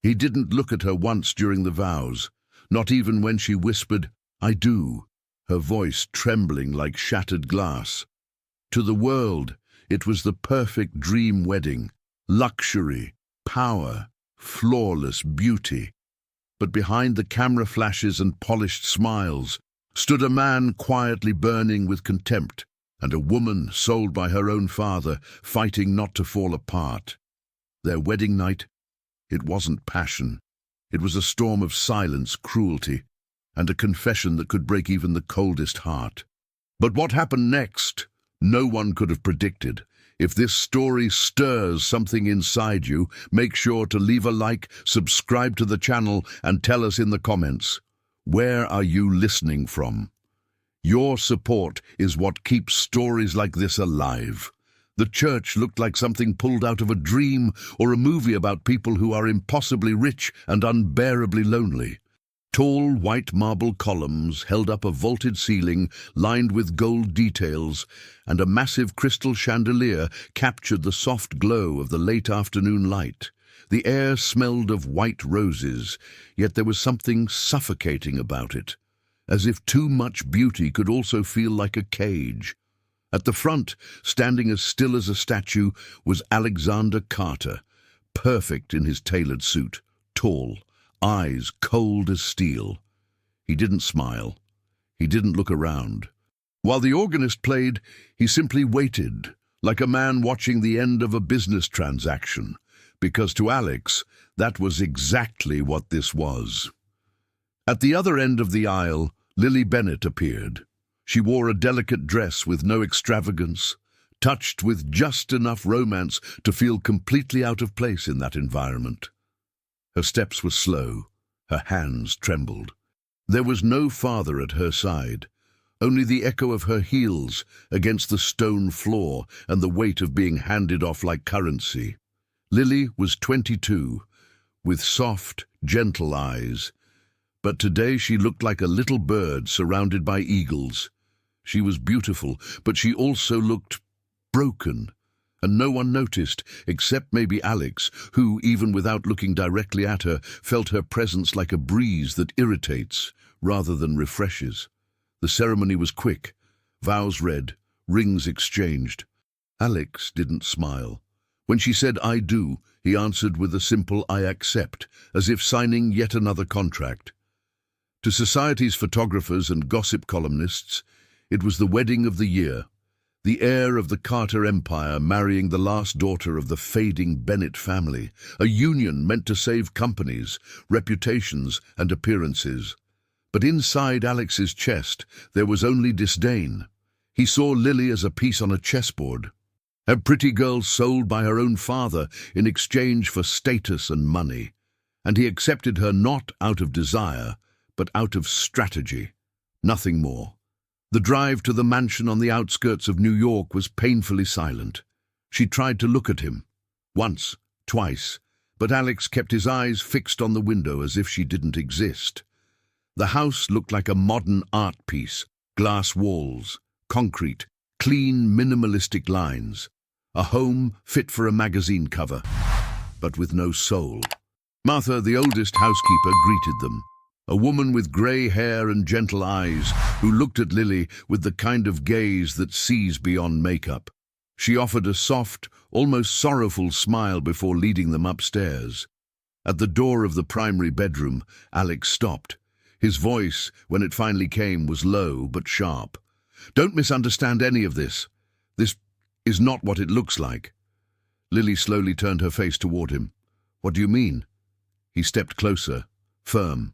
He didn't look at her once during the vows, not even when she whispered, "I do," her voice trembling like shattered glass. To the world, it was the perfect dream wedding, luxury, power, flawless beauty. But behind the camera flashes and polished smiles stood a man quietly burning with contempt, and a woman sold by her own father, fighting not to fall apart. Their wedding night, it wasn't passion. It was a storm of silence, cruelty, and a confession that could break even the coldest heart. But what happened next, no one could have predicted. If this story stirs something inside you, make sure to leave a like, subscribe to the channel, and tell us in the comments, where are you listening from? Your support is what keeps stories like this alive. The church looked like something pulled out of a dream or a movie about people who are impossibly rich and unbearably lonely. Tall white marble columns held up a vaulted ceiling lined with gold details, and a massive crystal chandelier captured the soft glow of the late afternoon light. The air smelled of white roses, yet there was something suffocating about it, as if too much beauty could also feel like a cage. At the front, standing as still as a statue, was Alexander Carter, perfect in his tailored suit, tall, eyes cold as steel. He didn't smile. He didn't look around. While the organist played, he simply waited, like a man watching the end of a business transaction, because to Alex, that was exactly what this was. At the other end of the aisle, Lily Bennett appeared. She wore a delicate dress with no extravagance, touched with just enough romance to feel completely out of place in that environment. Her steps were slow, her hands trembled. There was no father at her side, only the echo of her heels against the stone floor and the weight of being handed off like currency. Lily was 22, with soft, gentle eyes, but today she looked like a little bird surrounded by eagles. She was beautiful, but she also looked broken, and no one noticed, except maybe Alex, who, even without looking directly at her, felt her presence like a breeze that irritates rather than refreshes. The ceremony was quick, vows read, rings exchanged. Alex didn't smile. When she said, "I do," he answered with a simple "I accept," as if signing yet another contract. To society's photographers and gossip columnists, it was the wedding of the year. The heir of the Carter Empire marrying the last daughter of the fading Bennett family, a union meant to save companies, reputations, and appearances. But inside Alex's chest, there was only disdain. He saw Lily as a piece on a chessboard, a pretty girl sold by her own father in exchange for status and money, and he accepted her not out of desire, but out of strategy. Nothing more. The drive to the mansion on the outskirts of New York was painfully silent. She tried to look at him. Once, twice, but Alex kept his eyes fixed on the window as if she didn't exist. The house looked like a modern art piece, glass walls, concrete, clean, minimalistic lines. A home fit for a magazine cover, but with no soul. Martha, the oldest housekeeper, greeted them. A woman with grey hair and gentle eyes, who looked at Lily with the kind of gaze that sees beyond makeup. She offered a soft, almost sorrowful smile before leading them upstairs. At the door of the primary bedroom, Alex stopped. His voice, when it finally came, was low but sharp. "Don't misunderstand any of this. This is not what it looks like." Lily slowly turned her face toward him. "What do you mean?" He stepped closer, firm.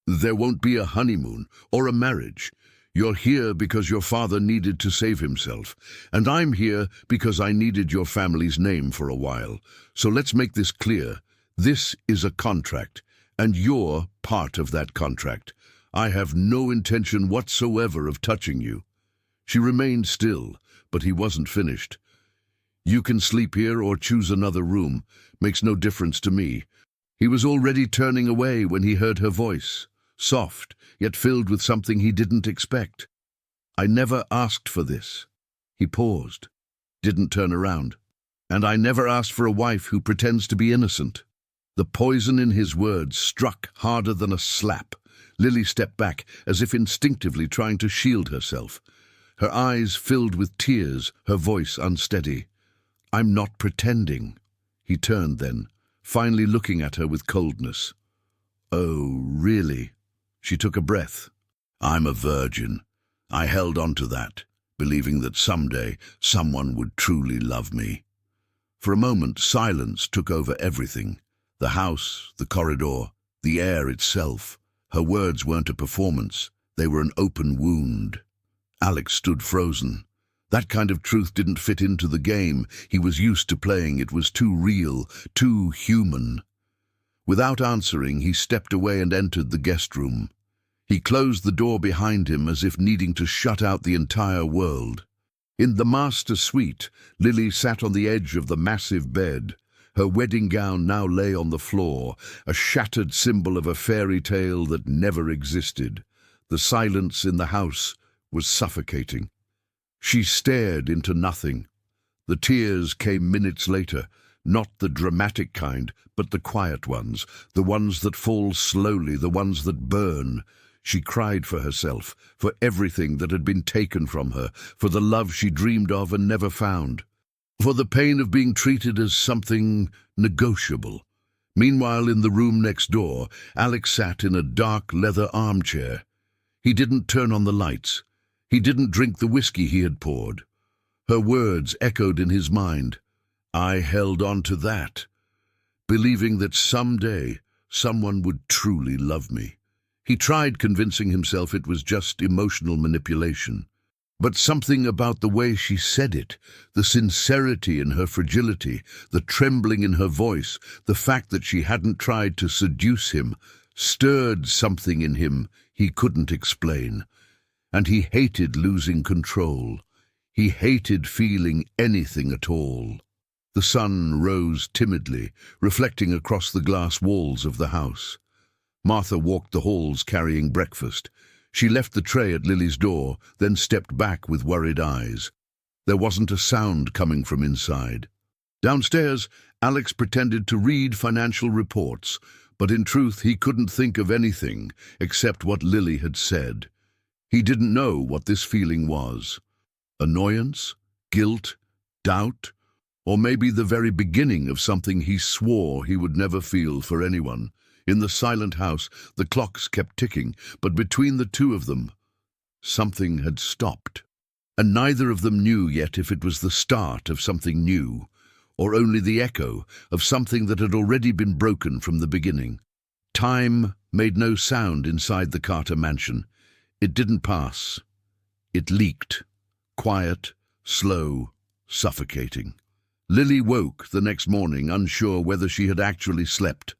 "There won't be a honeymoon or a marriage. You're here because your father needed to save himself, and I'm here because I needed your family's name for a while. So let's make this clear. This is a contract, and you're part of that contract. I have no intention whatsoever of touching you." She remained still, but he wasn't finished. "You can sleep here or choose another room. Makes no difference to me." He was already turning away when he heard her voice, soft, yet filled with something he didn't expect. "I never asked for this." He paused, didn't turn around. "And I never asked for a wife who pretends to be innocent." The poison in his words struck harder than a slap. Lily stepped back, as if instinctively trying to shield herself. Her eyes filled with tears, her voice unsteady. "I'm not pretending." He turned then, finally looking at her with coldness. "Oh, really?" She took a breath. "I'm a virgin. I held on to that, believing that someday someone would truly love me." For a moment, silence took over everything. The house, the corridor, the air itself. Her words weren't a performance. They were an open wound. Alex stood frozen. That kind of truth didn't fit into the game he was used to playing. It was too real, too human. Without answering, he stepped away and entered the guest room. He closed the door behind him as if needing to shut out the entire world. In the master suite, Lily sat on the edge of the massive bed. Her wedding gown now lay on the floor, a shattered symbol of a fairy tale that never existed. The silence in the house was suffocating. She stared into nothing. The tears came minutes later, not the dramatic kind, but the quiet ones, the ones that fall slowly, the ones that burn. She cried for herself, for everything that had been taken from her, for the love she dreamed of and never found, for the pain of being treated as something negotiable. Meanwhile, in the room next door, Alex sat in a dark leather armchair. He didn't turn on the lights. He didn't drink the whiskey he had poured. Her words echoed in his mind. I held on to that, believing that someday someone would truly love me. He tried convincing himself it was just emotional manipulation. But something about the way she said it, the sincerity in her fragility, the trembling in her voice, the fact that she hadn't tried to seduce him, stirred something in him he couldn't explain. And he hated losing control. He hated feeling anything at all. The sun rose timidly, reflecting across the glass walls of the house. Martha walked the halls carrying breakfast. She left the tray at Lily's door, then stepped back with worried eyes. There wasn't a sound coming from inside. Downstairs, Alex pretended to read financial reports, but in truth he couldn't think of anything except what Lily had said. He didn't know what this feeling was. Annoyance? Guilt? Doubt? Or maybe the very beginning of something he swore he would never feel for anyone. In the silent house, the clocks kept ticking, but between the two of them, something had stopped. And neither of them knew yet if it was the start of something new, or only the echo of something that had already been broken from the beginning. Time made no sound inside the Carter mansion. It didn't pass. It leaked. Quiet, slow, suffocating. Lily woke the next morning, unsure whether she had actually slept.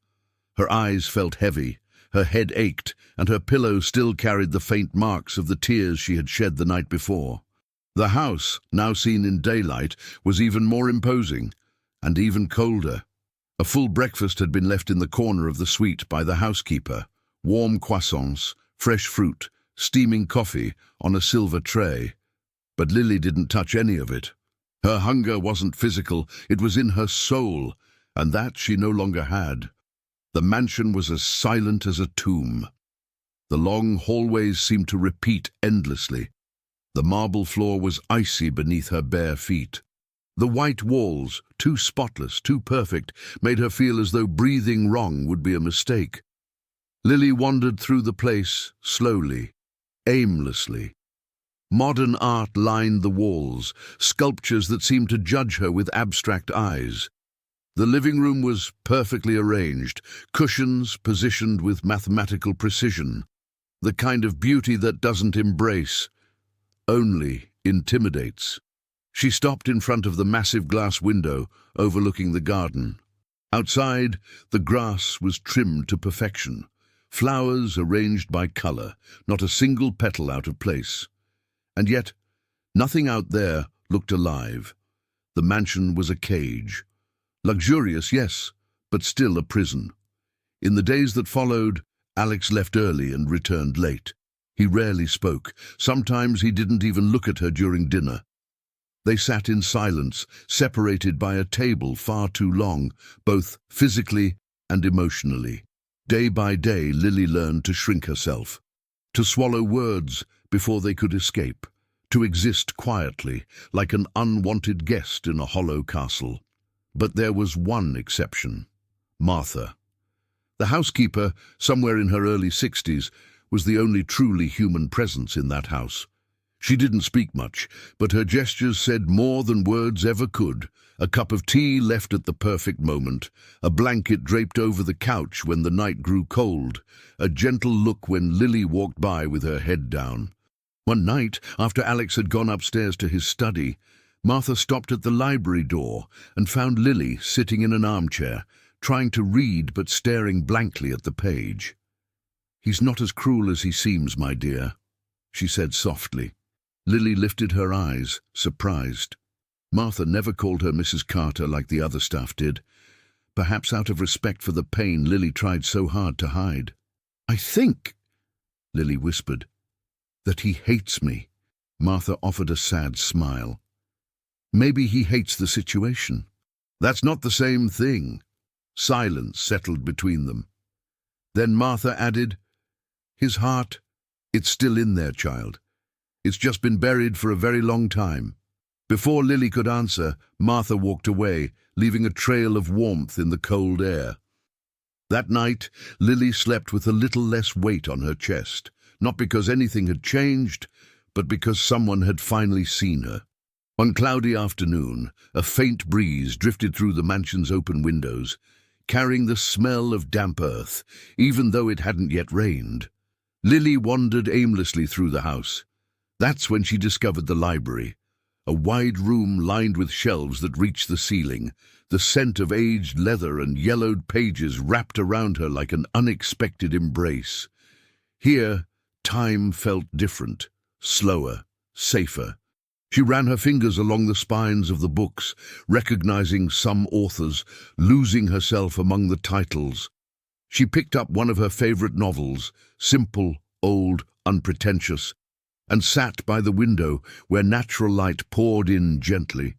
Her eyes felt heavy, her head ached, and her pillow still carried the faint marks of the tears she had shed the night before. The house, now seen in daylight, was even more imposing, and even colder. A full breakfast had been left in the corner of the suite by the housekeeper. Warm croissants, fresh fruit, steaming coffee on a silver tray. But Lily didn't touch any of it. Her hunger wasn't physical, it was in her soul, and that she no longer had. The mansion was as silent as a tomb. The long hallways seemed to repeat endlessly. The marble floor was icy beneath her bare feet. The white walls, too spotless, too perfect, made her feel as though breathing wrong would be a mistake. Lily wandered through the place, slowly, aimlessly. Modern art lined the walls, sculptures that seemed to judge her with abstract eyes. The living room was perfectly arranged, cushions positioned with mathematical precision, the kind of beauty that doesn't embrace, only intimidates. She stopped in front of the massive glass window overlooking the garden. Outside, the grass was trimmed to perfection, flowers arranged by color, not a single petal out of place. And yet, nothing out there looked alive. The mansion was a cage. Luxurious, yes, but still a prison. In the days that followed, Alex left early and returned late. He rarely spoke. Sometimes he didn't even look at her during dinner. They sat in silence, separated by a table far too long, both physically and emotionally. Day by day, Lily learned to shrink herself, to swallow words before they could escape, to exist quietly, like an unwanted guest in a hollow castle. But there was one exception: Martha. The housekeeper, somewhere in her early 60s, was the only truly human presence in that house. She didn't speak much, but her gestures said more than words ever could. A cup of tea left at the perfect moment, a blanket draped over the couch when the night grew cold, a gentle look when Lily walked by with her head down. One night, after Alex had gone upstairs to his study, Martha stopped at the library door and found Lily sitting in an armchair, trying to read but staring blankly at the page. "He's not as cruel as he seems, my dear," she said softly. Lily lifted her eyes, surprised. Martha never called her Mrs. Carter like the other staff did, perhaps out of respect for the pain Lily tried so hard to hide. "I think," Lily whispered, "that he hates me." Martha offered a sad smile. "Maybe he hates the situation." "That's not the same thing." Silence settled between them. Then Martha added, "His heart, it's still in there, child. It's just been buried for a very long time." Before Lily could answer, Martha walked away, leaving a trail of warmth in the cold air. That night, Lily slept with a little less weight on her chest, not because anything had changed, but because someone had finally seen her. One cloudy afternoon, a faint breeze drifted through the mansion's open windows, carrying the smell of damp earth, even though it hadn't yet rained. Lily wandered aimlessly through the house. That's when she discovered the library, a wide room lined with shelves that reached the ceiling, the scent of aged leather and yellowed pages wrapped around her like an unexpected embrace. Here, time felt different, slower, safer. She ran her fingers along the spines of the books, recognizing some authors, losing herself among the titles. She picked up one of her favorite novels, simple, old, unpretentious, and sat by the window where natural light poured in gently.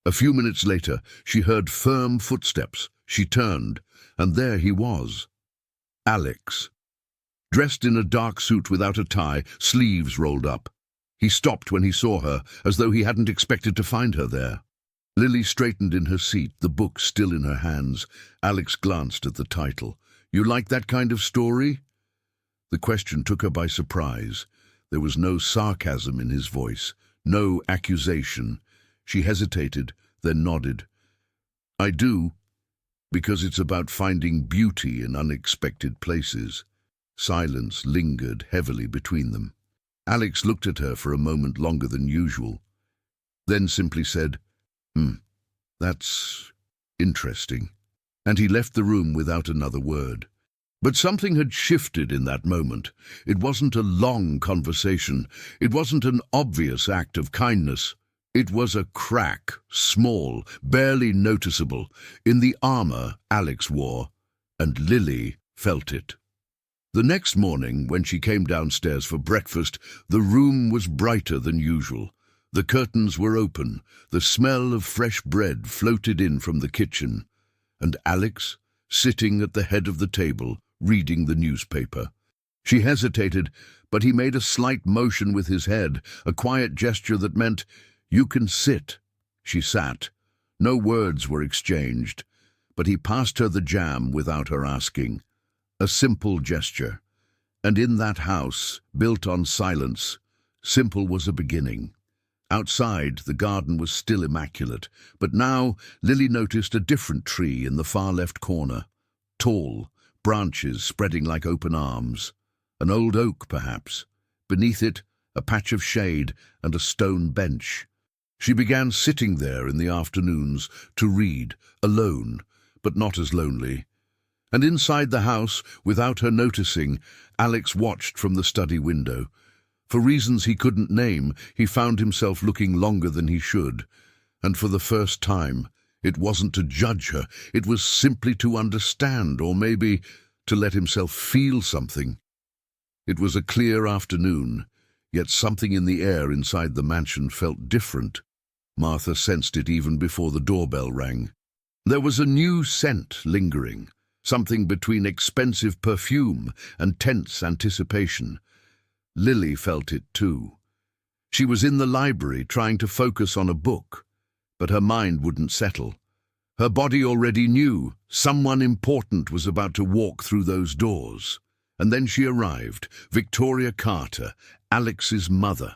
A few minutes later, she heard firm footsteps. She turned, and there he was. Alex. Dressed in a dark suit without a tie, sleeves rolled up. He stopped when he saw her, as though he hadn't expected to find her there. Lily straightened in her seat, the book still in her hands. Alex glanced at the title. "You like that kind of story?" The question took her by surprise. There was no sarcasm in his voice, no accusation. She hesitated, then nodded. "I do, because it's about finding beauty in unexpected places." Silence lingered heavily between them. Alex looked at her for a moment longer than usual, then simply said, "That's interesting," and he left the room without another word. But something had shifted in that moment. It wasn't a long conversation. It wasn't an obvious act of kindness. It was a crack, small, barely noticeable, in the armor Alex wore, and Lily felt it. The next morning, when she came downstairs for breakfast, the room was brighter than usual. The curtains were open, the smell of fresh bread floated in from the kitchen, and Alex, sitting at the head of the table, reading the newspaper. She hesitated, but he made a slight motion with his head, a quiet gesture that meant, "You can sit." She sat. No words were exchanged, but he passed her the jam without her asking. A simple gesture. And in that house, built on silence, simple was a beginning. Outside, the garden was still immaculate, but now Lily noticed a different tree in the far left corner. Tall, branches spreading like open arms. An old oak, perhaps. Beneath it, a patch of shade and a stone bench. She began sitting there in the afternoons to read, alone, but not as lonely. And inside the house, without her noticing, Alex watched from the study window. For reasons he couldn't name, he found himself looking longer than he should. And for the first time, it wasn't to judge her, it was simply to understand, or maybe to let himself feel something. It was a clear afternoon, yet something in the air inside the mansion felt different. Martha sensed it even before the doorbell rang. There was a new scent lingering, something between expensive perfume and tense anticipation. Lily felt it too. She was in the library trying to focus on a book, but her mind wouldn't settle. Her body already knew someone important was about to walk through those doors. And then she arrived, Victoria Carter, Alex's mother.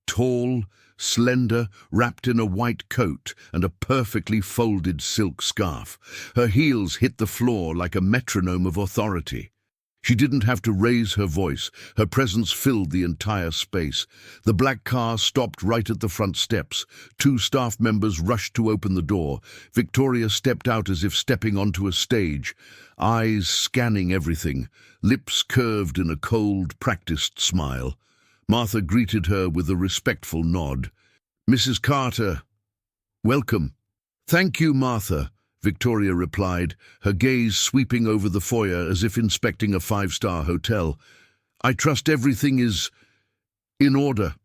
Tall, slender, wrapped in a white coat and a perfectly folded silk scarf. Her heels hit the floor like a metronome of authority. She didn't have to raise her voice. Her presence filled the entire space. The black car stopped right at the front steps. 2 staff members rushed to open the door. Victoria stepped out as if stepping onto a stage, eyes scanning everything, lips curved in a cold, practiced smile. Martha greeted her with a respectful nod. "Mrs. Carter, welcome." "Thank you, Martha," Victoria replied, her gaze sweeping over the foyer as if inspecting a 5-star hotel. "I trust everything is in order."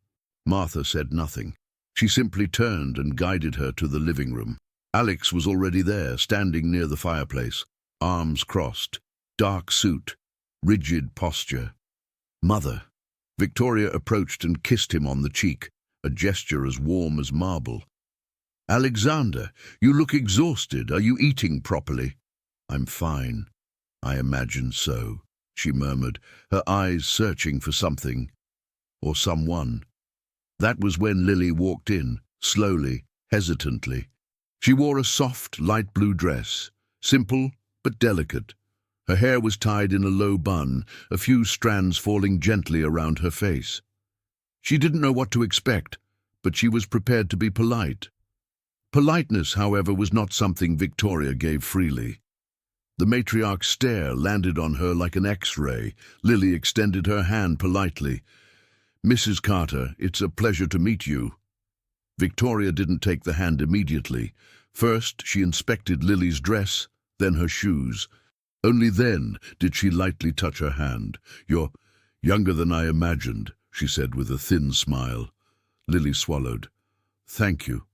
Martha said nothing. She simply turned and guided her to the living room. Alex was already there, standing near the fireplace, arms crossed, dark suit, rigid posture. "Mother." Victoria approached and kissed him on the cheek, a gesture as warm as marble. "Alexander, you look exhausted. Are you eating properly?" "I'm fine. I imagine so," she murmured, her eyes searching for something or someone. That was when Lily walked in, slowly, hesitantly. She wore a soft, light blue dress, simple but delicate. Her hair was tied in a low bun, a few strands falling gently around her face. She didn't know what to expect, but she was prepared to be polite. Politeness, however, was not something Victoria gave freely. The matriarch's stare landed on her like an X-ray. Lily extended her hand politely. "Mrs. Carter, it's a pleasure to meet you." Victoria didn't take the hand immediately. First, she inspected Lily's dress, then her shoes. Only then did she lightly touch her hand. "You're younger than I imagined," she said with a thin smile. Lily swallowed. "Thank you,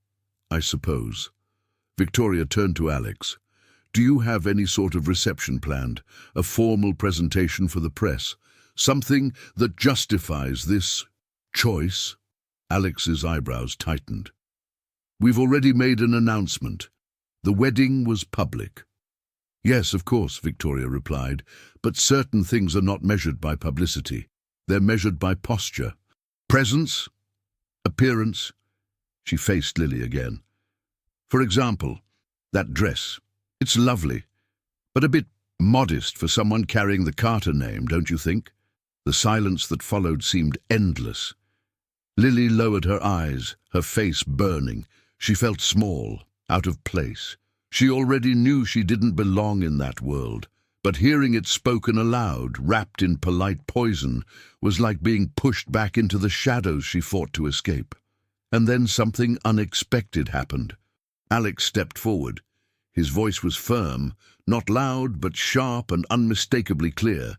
I suppose." Victoria turned to Alex. "Do you have any sort of reception planned? A formal presentation for the press? Something that justifies this choice?" Alex's eyebrows tightened. "We've already made an announcement. The wedding was public." "Yes, of course," Victoria replied, "but certain things are not measured by publicity. They're measured by posture, presence, appearance." She faced Lily again. "For example, that dress. It's lovely, but a bit modest for someone carrying the Carter name, don't you think?" The silence that followed seemed endless. Lily lowered her eyes, her face burning. She felt small, out of place. She already knew she didn't belong in that world, but hearing it spoken aloud, wrapped in polite poison, was like being pushed back into the shadows she fought to escape. And then something unexpected happened. Alex stepped forward. His voice was firm, not loud, but sharp and unmistakably clear.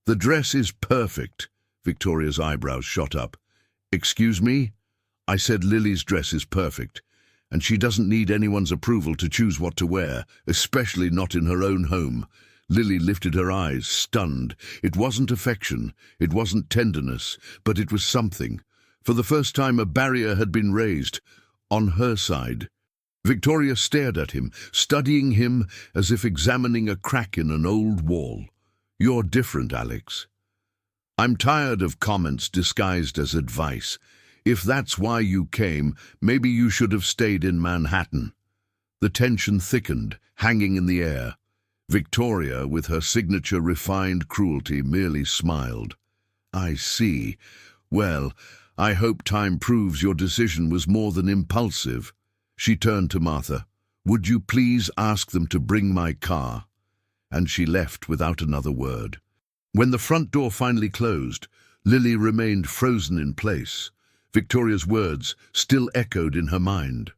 "The dress is perfect." Victoria's eyebrows shot up. "Excuse me? I said Lily's dress is perfect, and she doesn't need anyone's approval to choose what to wear, especially not in her own home." Lily lifted her eyes, stunned. It wasn't affection, it wasn't tenderness, but it was something. For the first time a barrier had been raised, on her side. Victoria stared at him, studying him as if examining a crack in an old wall. "You're different, Alex." "I'm tired of comments disguised as advice. If that's why you came, maybe you should have stayed in Manhattan." The tension thickened, hanging in the air. Victoria, with her signature refined cruelty, merely smiled. "I see. Well, I hope time proves your decision was more than impulsive." She turned to Martha. "Would you please ask them to bring my car?" And she left without another word. When the front door finally closed, Lily remained frozen in place. Victoria's words still echoed in her mind.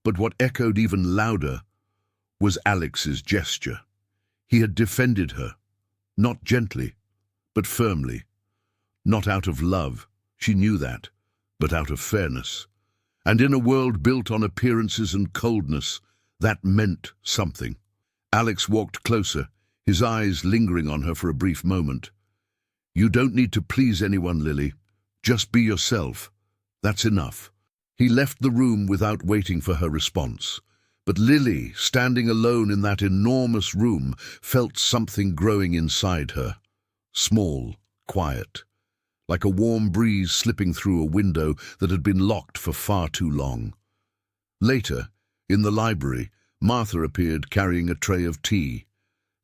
But what echoed even louder was Alex's gesture. He had defended her, not gently, but firmly. Not out of love, she knew that, but out of fairness. And in a world built on appearances and coldness, that meant something. Alex walked closer, his eyes lingering on her for a brief moment. "You don't need to please anyone, Lily. Just be yourself. That's enough." He left the room without waiting for her response. But Lily, standing alone in that enormous room, felt something growing inside her. Small, quiet, like a warm breeze slipping through a window that had been locked for far too long. Later, in the library, Martha appeared carrying a tray of tea.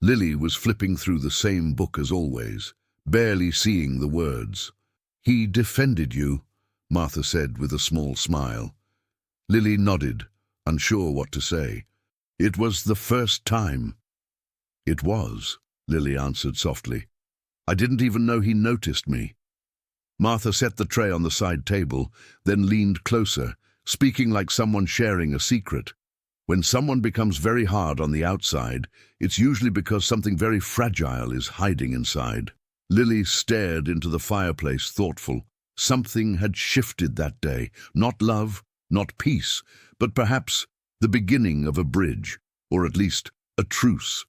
Lily was flipping through the same book as always, barely seeing the words. "He defended you," Martha said with a small smile. Lily nodded, unsure what to say. "It was the first time." "It was," Lily answered softly. "I didn't even know he noticed me." Martha set the tray on the side table, then leaned closer, speaking like someone sharing a secret. "When someone becomes very hard on the outside, it's usually because something very fragile is hiding inside." Lily stared into the fireplace, thoughtful. Something had shifted that day. Not love, not peace, but perhaps the beginning of a bridge, or at least a truce.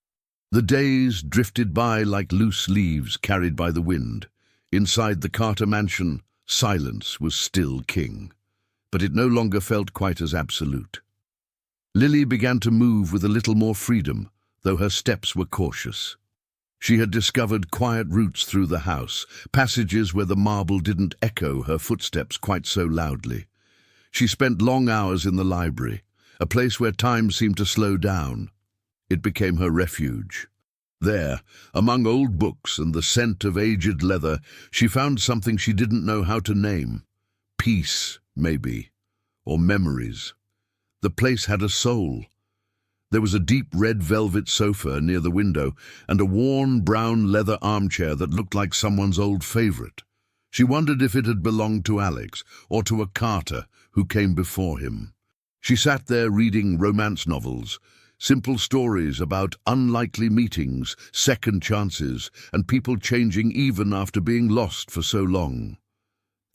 The days drifted by like loose leaves carried by the wind. Inside the Carter mansion, silence was still king, but it no longer felt quite as absolute. Lily began to move with a little more freedom, though her steps were cautious. She had discovered quiet routes through the house, passages where the marble didn't echo her footsteps quite so loudly. She spent long hours in the library, a place where time seemed to slow down. It became her refuge. There, among old books and the scent of aged leather, she found something she didn't know how to name. Peace, maybe, or memories. The place had a soul. There was a deep red velvet sofa near the window and a worn brown leather armchair that looked like someone's old favorite. She wondered if it had belonged to Alex or to a Carter who came before him. She sat there reading romance novels, simple stories about unlikely meetings, second chances, and people changing even after being lost for so long.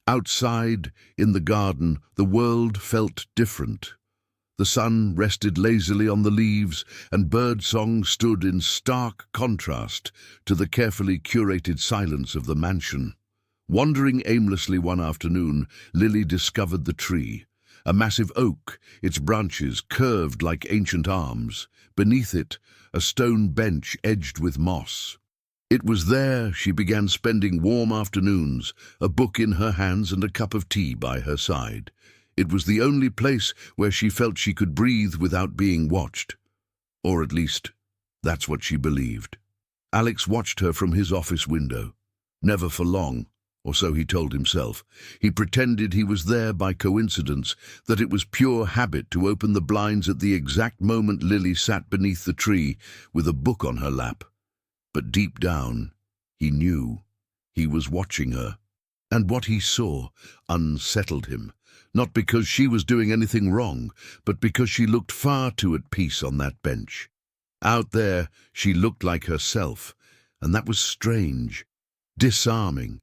Outside, in the garden, the world felt different. The sun rested lazily on the leaves, and birdsong stood in stark contrast to the carefully curated silence of the mansion. Wandering aimlessly one afternoon, Lily discovered the tree, a massive oak, its branches curved like ancient arms. Beneath it, a stone bench edged with moss. It was there she began spending warm afternoons, a book in her hands and a cup of tea by her side. It was the only place where she felt she could breathe without being watched. Or at least, that's what she believed. Alex watched her from his office window. Never for long, or so he told himself. He pretended he was there by coincidence, that it was pure habit to open the blinds at the exact moment Lily sat beneath the tree with a book on her lap. But deep down, he knew. He was watching her. And what he saw unsettled him. Not because she was doing anything wrong, but because she looked far too at peace on that bench. Out there, she looked like herself, and that was strange, disarming.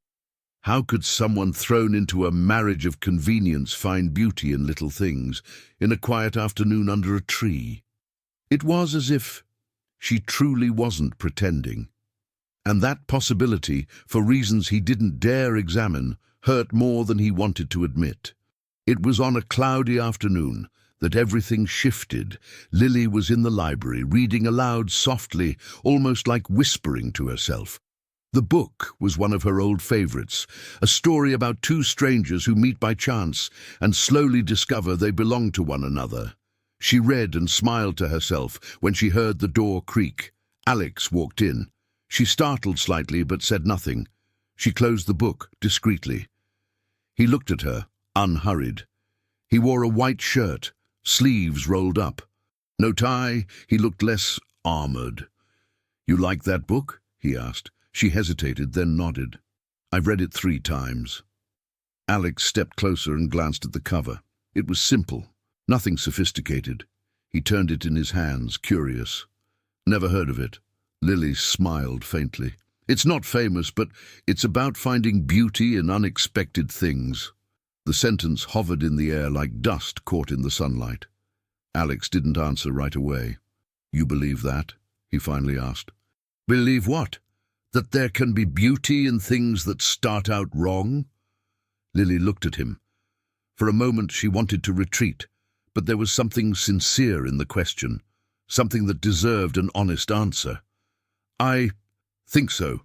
How could someone thrown into a marriage of convenience find beauty in little things, in a quiet afternoon under a tree? It was as if she truly wasn't pretending. And that possibility, for reasons he didn't dare examine, hurt more than he wanted to admit. It was on a cloudy afternoon that everything shifted. Lily was in the library, reading aloud softly, almost like whispering to herself. The book was one of her old favorites, a story about two strangers who meet by chance and slowly discover they belong to one another. She read and smiled to herself when she heard the door creak. Alex walked in. She startled slightly but said nothing. She closed the book discreetly. He looked at her, unhurried. He wore a white shirt, sleeves rolled up. No tie, he looked less armored. "You like that book?" he asked. She hesitated, then nodded. "I've read it 3 times. Alex stepped closer and glanced at the cover. It was simple, nothing sophisticated. He turned it in his hands, curious. "Never heard of it." Lily smiled faintly. "It's not famous, but it's about finding beauty in unexpected things." The sentence hovered in the air like dust caught in the sunlight. Alex didn't answer right away. "You believe that?" he finally asked. Believe what? That there can be beauty in things that start out wrong? Lily looked at him. For a moment she wanted to retreat, but there was something sincere in the question, something that deserved an honest answer. I think so.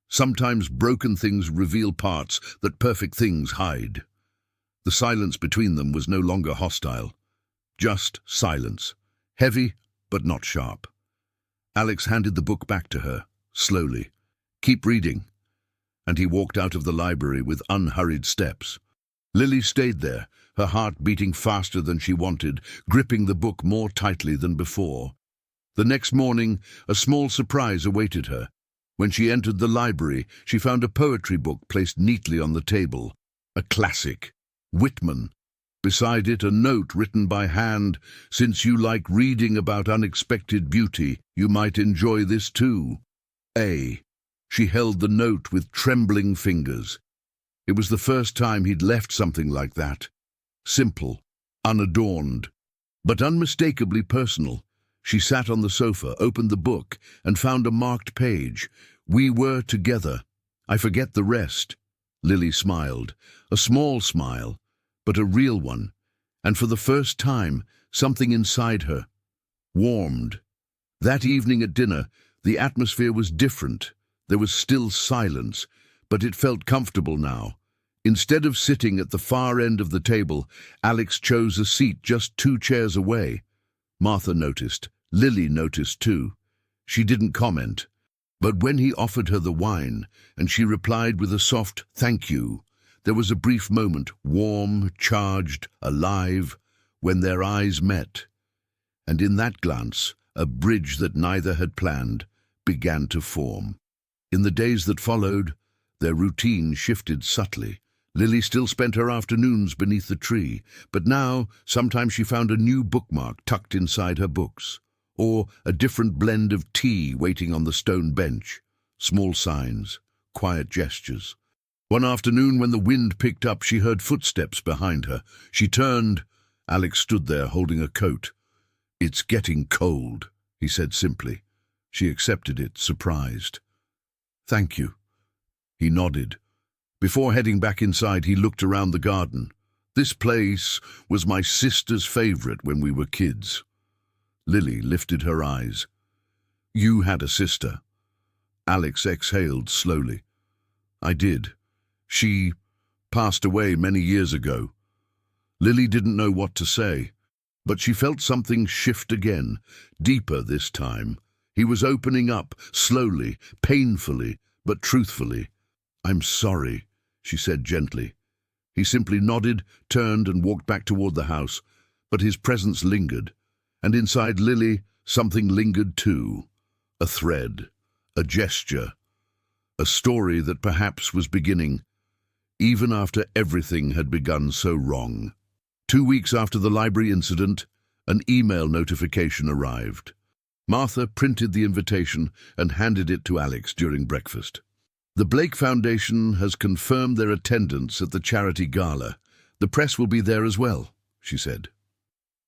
Sometimes broken things reveal parts that perfect things hide. The silence between them was no longer hostile. Just silence. Heavy, but not sharp. Alex handed the book back to her, slowly. Keep reading. And he walked out of the library with unhurried steps. Lily stayed there, her heart beating faster than she wanted, gripping the book more tightly than before. The next morning, a small surprise awaited her. When she entered the library, she found a poetry book placed neatly on the table. A classic. Whitman. Beside it, a note written by hand. Since you like reading about unexpected beauty, you might enjoy this too. A. She held the note with trembling fingers. It was the first time he'd left something like that. Simple, unadorned, but unmistakably personal. She sat on the sofa, opened the book, and found a marked page. We were together. I forget the rest. Lily smiled, a small smile, but a real one, and for the first time, something inside her warmed. That evening at dinner, the atmosphere was different. There was still silence, but it felt comfortable now. Instead of sitting at the far end of the table, Alex chose a seat just 2 chairs away. Martha noticed. Lily noticed too. She didn't comment. But when he offered her the wine, and she replied with a soft "thank you," there was a brief moment, warm, charged, alive, when their eyes met. And in that glance, a bridge that neither had planned began to form. In the days that followed, their routine shifted subtly. Lily still spent her afternoons beneath the tree, but now sometimes she found a new bookmark tucked inside her books, or a different blend of tea waiting on the stone bench. Small signs, quiet gestures. One afternoon when the wind picked up, she heard footsteps behind her. She turned. Alex stood there holding a coat. "It's getting cold," he said simply. She accepted it, surprised. "Thank you." He nodded. Before heading back inside, he looked around the garden. "This place was my sister's favorite when we were kids." Lily lifted her eyes. "You had a sister?" Alex exhaled slowly. "I did. She passed away many years ago." Lily didn't know what to say, but she felt something shift again, deeper this time. He was opening up, slowly, painfully, but truthfully. "I'm sorry," she said gently. He simply nodded, turned and walked back toward the house, but his presence lingered. And inside Lily, something lingered too. A thread, a gesture, a story that perhaps was beginning, even after everything had begun so wrong. 2 weeks after the library incident, an email notification arrived. Martha printed the invitation and handed it to Alex during breakfast. "The Blake Foundation has confirmed their attendance at the charity gala. The press will be there as well," she said.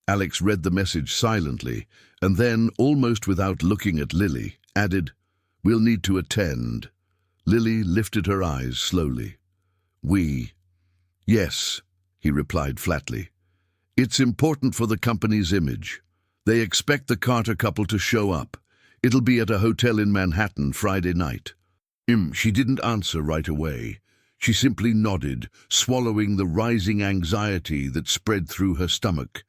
Alex read the message silently, and then, almost without looking at Lily, added, "We'll need to attend." Lily lifted her eyes slowly. "We?" "Yes," he replied flatly. "It's important for the company's image. They expect the Carter couple to show up. It'll be at a hotel in Manhattan Friday night." She didn't answer right away. She simply nodded, swallowing the rising anxiety that spread through her stomach.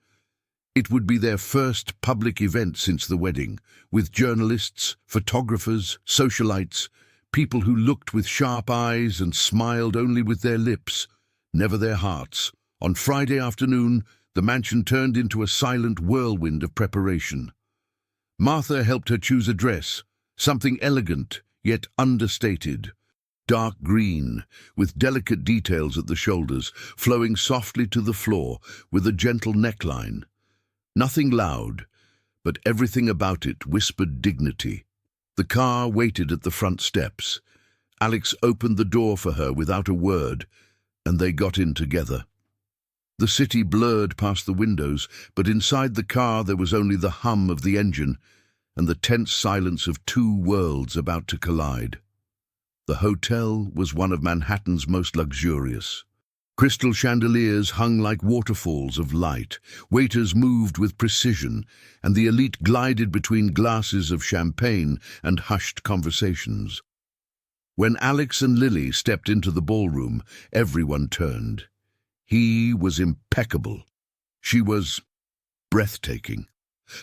It would be their first public event since the wedding, with journalists, photographers, socialites, people who looked with sharp eyes and smiled only with their lips, never their hearts. On Friday afternoon, the mansion turned into a silent whirlwind of preparation. Martha helped her choose a dress, something elegant, yet understated. Dark green, with delicate details at the shoulders, flowing softly to the floor with a gentle neckline. Nothing loud, but everything about it whispered dignity. The car waited at the front steps. Alex opened the door for her without a word, and they got in together. The city blurred past the windows, but inside the car there was only the hum of the engine and the tense silence of two worlds about to collide. The hotel was one of Manhattan's most luxurious. Crystal chandeliers hung like waterfalls of light, waiters moved with precision, and the elite glided between glasses of champagne and hushed conversations. When Alex and Lily stepped into the ballroom, everyone turned. He was impeccable. She was breathtaking.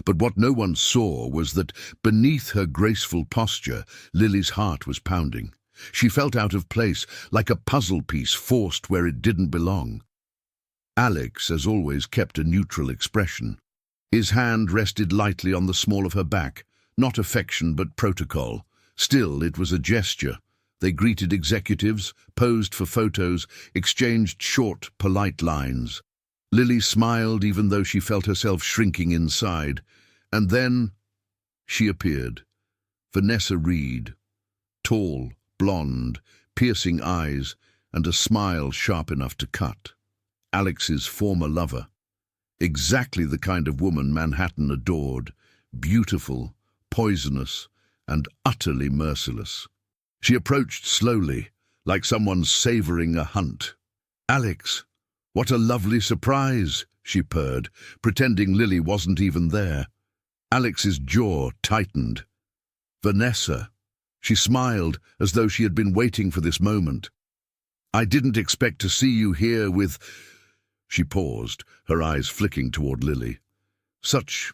But what no one saw was that beneath her graceful posture, Lily's heart was pounding. She felt out of place, like a puzzle piece forced where it didn't belong. Alex, as always, kept a neutral expression. His hand rested lightly on the small of her back, not affection but protocol. Still, it was a gesture. They greeted executives, posed for photos, exchanged short, polite lines. Lily smiled even though she felt herself shrinking inside. And then she appeared. Vanessa Reed, tall, blonde, piercing eyes, and a smile sharp enough to cut. Alex's former lover. Exactly the kind of woman Manhattan adored. Beautiful, poisonous, and utterly merciless. She approached slowly, like someone savoring a hunt. "Alex, what a lovely surprise," she purred, pretending Lily wasn't even there. Alex's jaw tightened. "Vanessa." She smiled as though she had been waiting for this moment. "I didn't expect to see you here with—" She paused, her eyes flicking toward Lily. "Such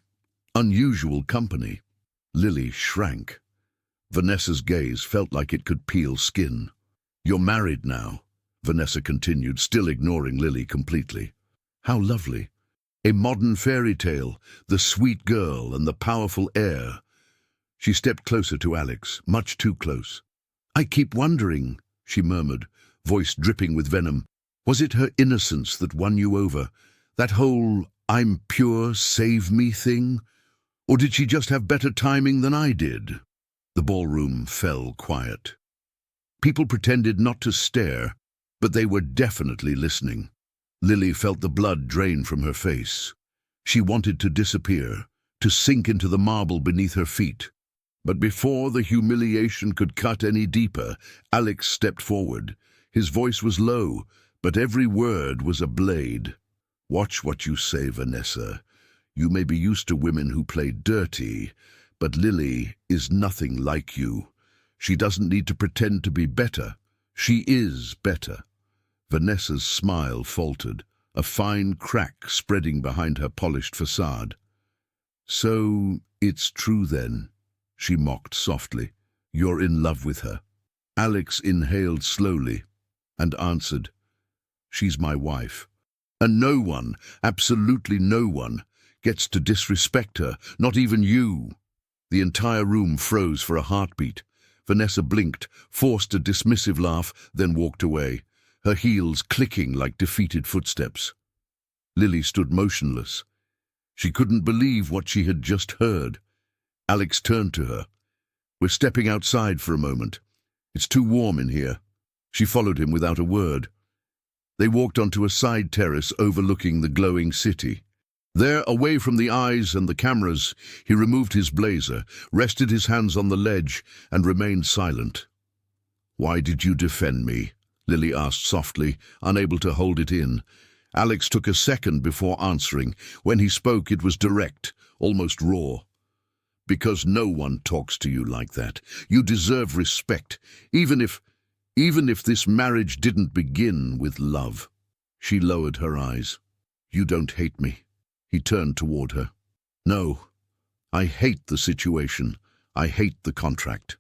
unusual company." Lily shrank. Vanessa's gaze felt like it could peel skin. "You're married now," Vanessa continued, still ignoring Lily completely. "How lovely. A modern fairy tale, the sweet girl and the powerful heir." She stepped closer to Alex, much too close. "I keep wondering," she murmured, voice dripping with venom. "Was it her innocence that won you over? That whole 'I'm pure, save me' thing? Or did she just have better timing than I did?" The ballroom fell quiet. People pretended not to stare, but they were definitely listening. Lily felt the blood drain from her face. She wanted to disappear, to sink into the marble beneath her feet. But before the humiliation could cut any deeper, Alex stepped forward. His voice was low, but every word was a blade. "Watch what you say, Vanessa. You may be used to women who play dirty, but Lily is nothing like you. She doesn't need to pretend to be better. She is better." Vanessa's smile faltered, a fine crack spreading behind her polished facade. "So it's true then," she mocked softly. "You're in love with her." Alex inhaled slowly and answered, "She's my wife. And no one, absolutely no one, gets to disrespect her, not even you." The entire room froze for a heartbeat. Vanessa blinked, forced a dismissive laugh, then walked away, her heels clicking like defeated footsteps. Lily stood motionless. She couldn't believe what she had just heard. Alex turned to her. "We're stepping outside for a moment. It's too warm in here." She followed him without a word. They walked onto a side terrace overlooking the glowing city. There, away from the eyes and the cameras, he removed his blazer, rested his hands on the ledge, and remained silent. "Why did you defend me?" Lily asked softly, unable to hold it in. Alex took a second before answering. When he spoke, it was direct, almost raw. "Because no one talks to you like that. You deserve respect, even if this marriage didn't begin with love." She lowered her eyes. "You don't hate me." He turned toward her. "No, I hate the situation. I hate the contract."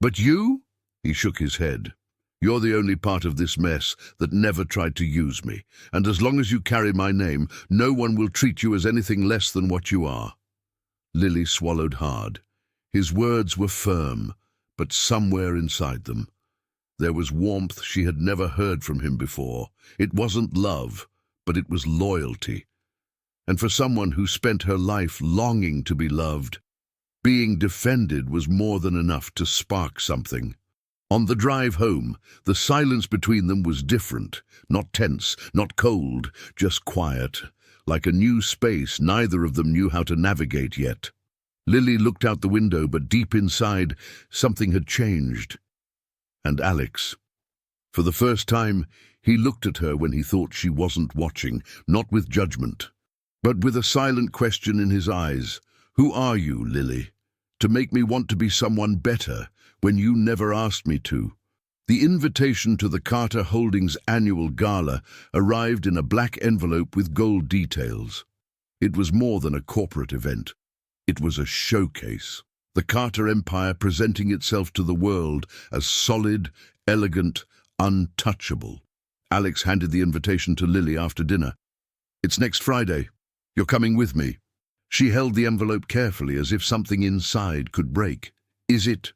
"But you?" He shook his head. "You're the only part of this mess that never tried to use me, and as long as you carry my name, no one will treat you as anything less than what you are." Lily swallowed hard. His words were firm, but somewhere inside them, there was warmth she had never heard from him before. It wasn't love, but it was loyalty. And for someone who spent her life longing to be loved, being defended was more than enough to spark something. On the drive home, the silence between them was different, not tense, not cold, just quiet, like a new space neither of them knew how to navigate yet. Lily looked out the window, but deep inside, something had changed. And Alex. For the first time, he looked at her when he thought she wasn't watching, not with judgment, but with a silent question in his eyes. Who are you, Lily? To make me want to be someone better when you never asked me to. The invitation to the Carter Holdings annual gala arrived in a black envelope with gold details. It was more than a corporate event. It was a showcase. The Carter Empire presenting itself to the world as solid, elegant, untouchable. Alex handed the invitation to Lily after dinner. It's next Friday. You're coming with me. She held the envelope carefully as if something inside could break. Is it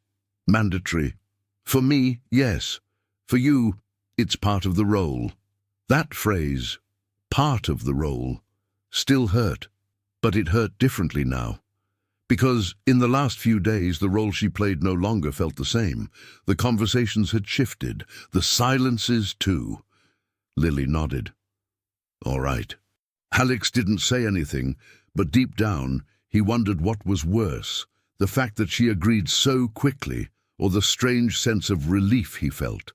mandatory? For me, yes. For you, it's part of the role. That phrase, part of the role, still hurt, but it hurt differently now. Because in the last few days, the role she played no longer felt the same. The conversations had shifted, the silences too. Lily nodded. All right. Alex didn't say anything, but deep down, he wondered what was worse, the fact that she agreed so quickly, or the strange sense of relief he felt.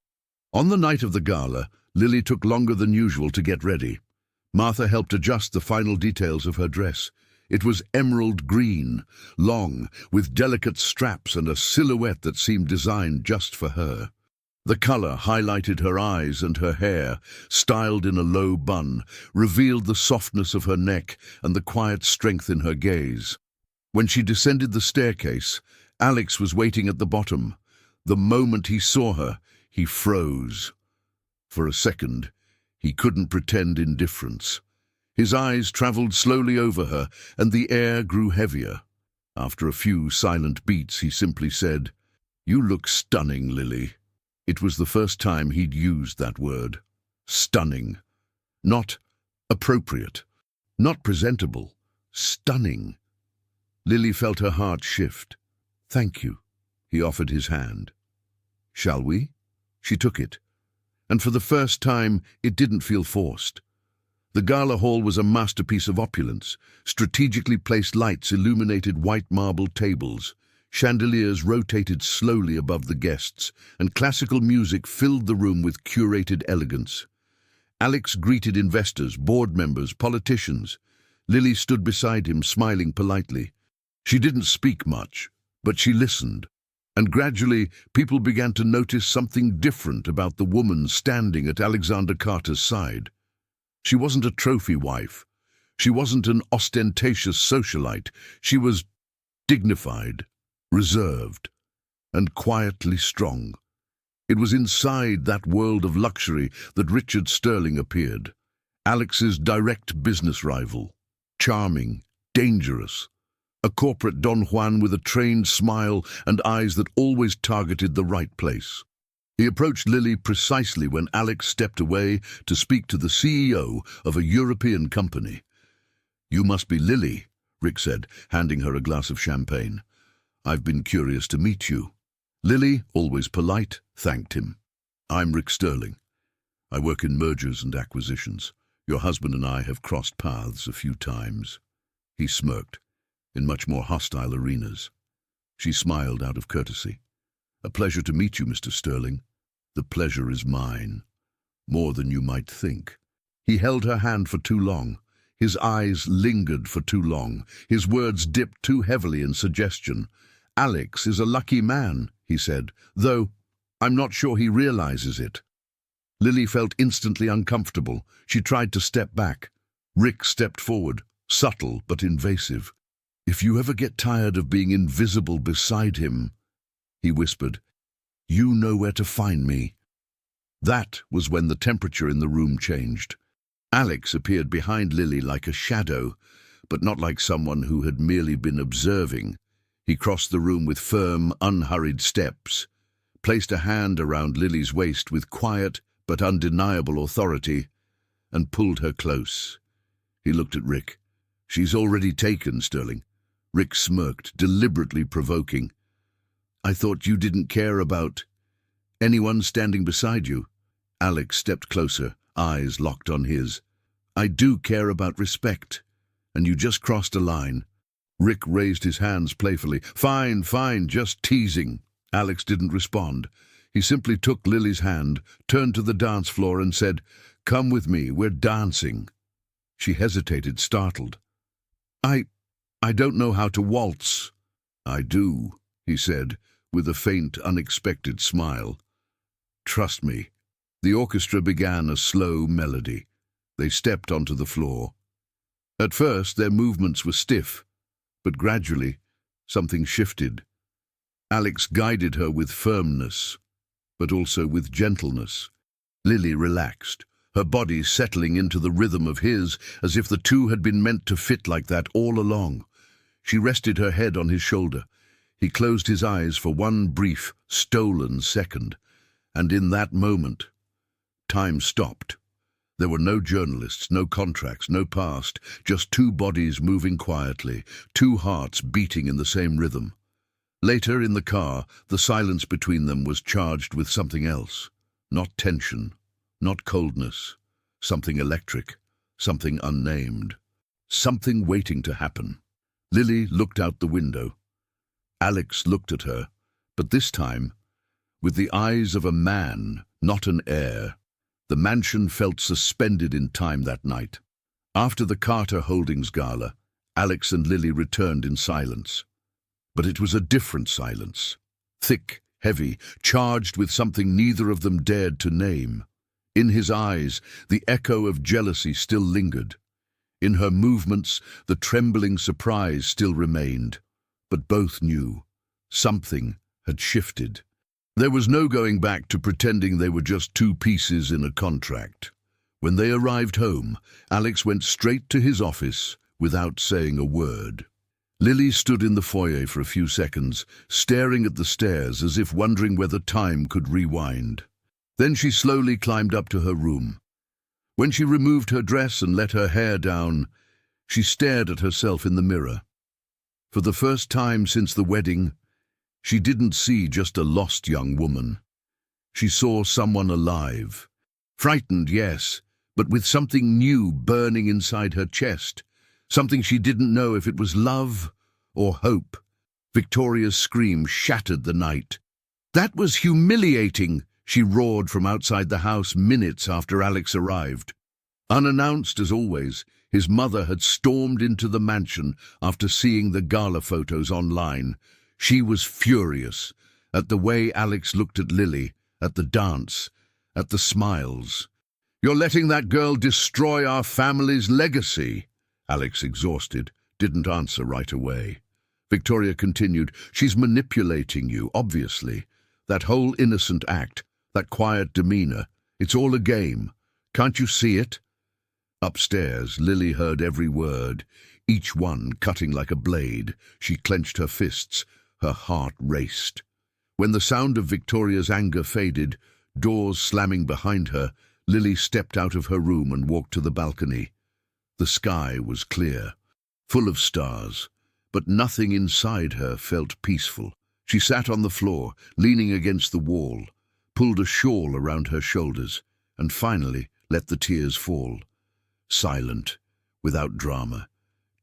On the night of the gala, Lily took longer than usual to get ready. Martha helped adjust the final details of her dress. It was emerald green, long, with delicate straps and a silhouette that seemed designed just for her. The color highlighted her eyes, and her hair, styled in a low bun, revealed the softness of her neck and the quiet strength in her gaze. When she descended the staircase, Alex was waiting at the bottom. The moment he saw her, he froze. For a second, he couldn't pretend indifference. His eyes traveled slowly over her, and the air grew heavier. After a few silent beats, he simply said, "You look stunning, Lily." It was the first time he'd used that word. Stunning. Not appropriate. Not presentable. Stunning. Lily felt her heart shift. "Thank you." He offered his hand. "Shall we?" She took it. And for the first time, it didn't feel forced. The gala hall was a masterpiece of opulence. Strategically placed lights illuminated white marble tables. Chandeliers rotated slowly above the guests, and classical music filled the room with curated elegance. Alex greeted investors, board members, politicians. Lily stood beside him, smiling politely. She didn't speak much, but she listened. And gradually, people began to notice something different about the woman standing at Alexander Carter's side. She wasn't a trophy wife. She wasn't an ostentatious socialite. She was dignified, reserved, and quietly strong. It was inside that world of luxury that Richard Sterling appeared, Alex's direct business rival, charming, dangerous, a corporate Don Juan with a trained smile and eyes that always targeted the right place. He approached Lily precisely when Alex stepped away to speak to the CEO of a European company. "You must be Lily," Rick said, handing her a glass of champagne. "I've been curious to meet you." Lily, always polite, thanked him. "I'm Rick Sterling. I work in mergers and acquisitions. Your husband and I have crossed paths a few times." He smirked, in much more hostile arenas. She smiled out of courtesy. "A pleasure to meet you, Mr. Sterling. The pleasure is mine. More than you might think." He held her hand for too long. His eyes lingered for too long. His words dipped too heavily in suggestion. "Alex is a lucky man," he said, "though I'm not sure he realizes it." Lily felt instantly uncomfortable. She tried to step back. Rick stepped forward, subtle but invasive. "If you ever get tired of being invisible beside him," he whispered, "you know where to find me." That was when the temperature in the room changed. Alex appeared behind Lily like a shadow, but not like someone who had merely been observing. He crossed the room with firm, unhurried steps, placed a hand around Lily's waist with quiet but undeniable authority, and pulled her close. He looked at Rick. "She's already taken, Sterling." Rick smirked, deliberately provoking. "I thought you didn't care about anyone standing beside you." Alex stepped closer, eyes locked on his. "I do care about respect, and you just crossed a line." Rick raised his hands playfully. Fine, fine, just teasing. Alex didn't respond. He simply took Lily's hand, turned to the dance floor and said, "Come with me, we're dancing." She hesitated, startled. I don't know how to waltz." "I do," he said, with a faint, unexpected smile. "Trust me." The orchestra began a slow melody. They stepped onto the floor. At first, their movements were stiff, but gradually, something shifted. Alex guided her with firmness, but also with gentleness. Lily relaxed, her body settling into the rhythm of his, as if the two had been meant to fit like that all along. She rested her head on his shoulder. He closed his eyes for one brief, stolen second, and in that moment, time stopped. There were no journalists, no contracts, no past, just two bodies moving quietly, two hearts beating in the same rhythm. Later, in the car, the silence between them was charged with something else. Not tension, not coldness, something electric, something unnamed, something waiting to happen. Lily looked out the window. Alex looked at her, but this time, with the eyes of a man, not an heir. The mansion felt suspended in time that night. After the Carter Holdings gala, Alex and Lily returned in silence. But it was a different silence. Thick, heavy, charged with something neither of them dared to name. In his eyes, the echo of jealousy still lingered. In her movements, the trembling surprise still remained. But both knew something had shifted. There was no going back to pretending they were just two pieces in a contract. When they arrived home, Alex went straight to his office without saying a word. Lily stood in the foyer for a few seconds, staring at the stairs as if wondering whether time could rewind. Then she slowly climbed up to her room. When she removed her dress and let her hair down, she stared at herself in the mirror. For the first time since the wedding, she didn't see just a lost young woman. She saw someone alive. Frightened, yes, but with something new burning inside her chest. Something she didn't know if it was love or hope. Victoria's scream shattered the night. "That was humiliating," she roared from outside the house minutes after Alex arrived. Unannounced as always, his mother had stormed into the mansion after seeing the gala photos online. She was furious at the way Alex looked at Lily, at the dance, at the smiles. "You're letting that girl destroy our family's legacy." Alex, exhausted, didn't answer right away. Victoria continued, "She's manipulating you, obviously. That whole innocent act, that quiet demeanor, it's all a game. Can't you see it?" Upstairs, Lily heard every word, each one cutting like a blade. She clenched her fists. Her heart raced. When the sound of Victoria's anger faded, doors slamming behind her, Lily stepped out of her room and walked to the balcony. The sky was clear, full of stars, but nothing inside her felt peaceful. She sat on the floor, leaning against the wall, pulled a shawl around her shoulders, and finally let the tears fall. Silent, without drama,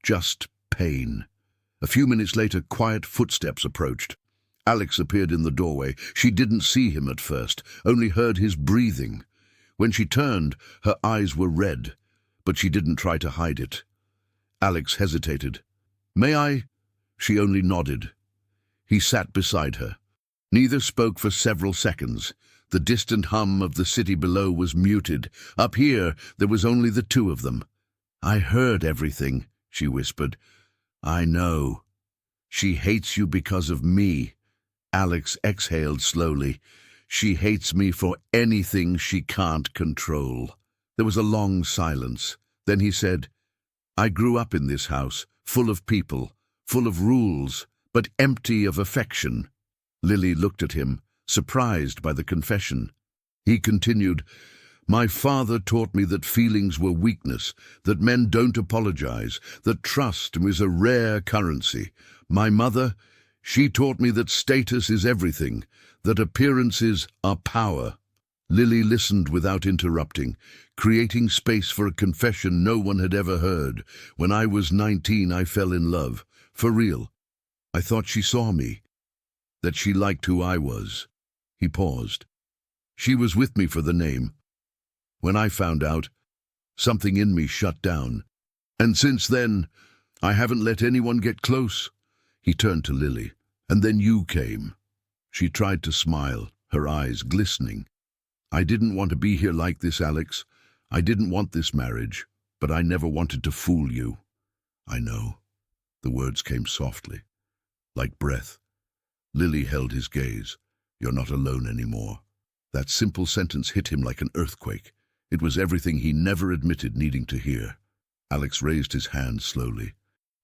just pain. A few minutes later, quiet footsteps approached. Alex appeared in the doorway. She didn't see him at first, only heard his breathing. When she turned, her eyes were red, but she didn't try to hide it. Alex hesitated. "May I?" She only nodded. He sat beside her. Neither spoke for several seconds. The distant hum of the city below was muted. Up here, there was only the two of them. "I heard everything," she whispered. "I know. She hates you because of me." Alex exhaled slowly. "She hates me for anything she can't control." There was a long silence. Then he said, "I grew up in this house, full of people, full of rules, but empty of affection." Lily looked at him, surprised by the confession. He continued, "My father taught me that feelings were weakness, that men don't apologize, that trust is a rare currency. My mother, she taught me that status is everything, that appearances are power." Lily listened without interrupting, creating space for a confession no one had ever heard. "When I was 19, I fell in love. For real. I thought she saw me, that she liked who I was. He paused. She was with me for the name. When I found out, something in me shut down. And since then, I haven't let anyone get close. He turned to Lily. And then you came. She tried to smile, her eyes glistening. I didn't want to be here like this, Alex. I didn't want this marriage, but I never wanted to fool you. I know. The words came softly, like breath. Lily held his gaze. You're not alone anymore. That simple sentence hit him like an earthquake. It was everything he never admitted needing to hear. Alex raised his hand slowly,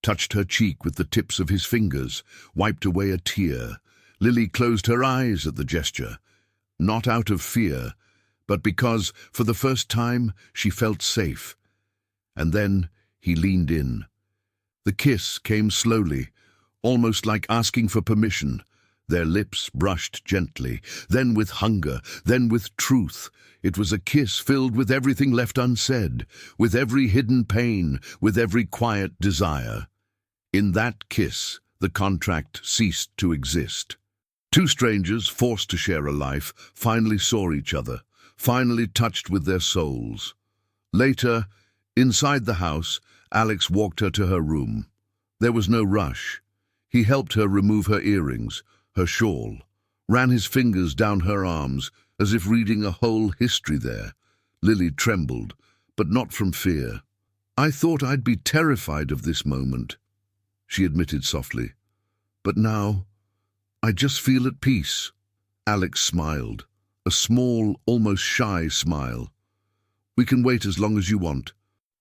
touched her cheek with the tips of his fingers, wiped away a tear. Lily closed her eyes at the gesture, not out of fear, but because, for the first time, she felt safe. And then he leaned in. The kiss came slowly, almost like asking for permission. Their lips brushed gently, then with hunger, then with truth. It was a kiss filled with everything left unsaid, with every hidden pain, with every quiet desire. In that kiss, the contract ceased to exist. Two strangers, forced to share a life, finally saw each other, finally touched with their souls. Later, inside the house, Alex walked her to her room. There was no rush. He helped her remove her earrings, her shawl, ran his fingers down her arms, as if reading a whole history there. Lily trembled, but not from fear. I thought I'd be terrified of this moment, she admitted softly. But now, I just feel at peace. Alex smiled, a small, almost shy smile. We can wait as long as you want.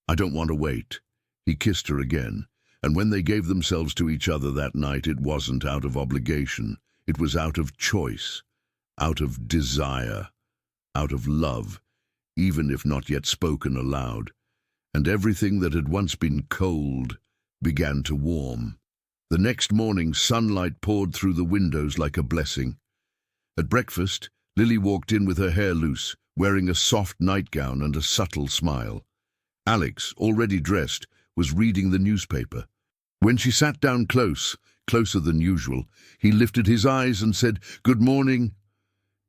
I don't want to wait. He kissed her again, and when they gave themselves to each other that night, it wasn't out of obligation. It was out of choice, out of desire, out of love, even if not yet spoken aloud. And everything that had once been cold began to warm. The next morning, sunlight poured through the windows like a blessing. At breakfast, Lily walked in with her hair loose, wearing a soft nightgown and a subtle smile. Alex, already dressed, was reading the newspaper. When she sat down closer than usual, he lifted his eyes and said, "Good morning."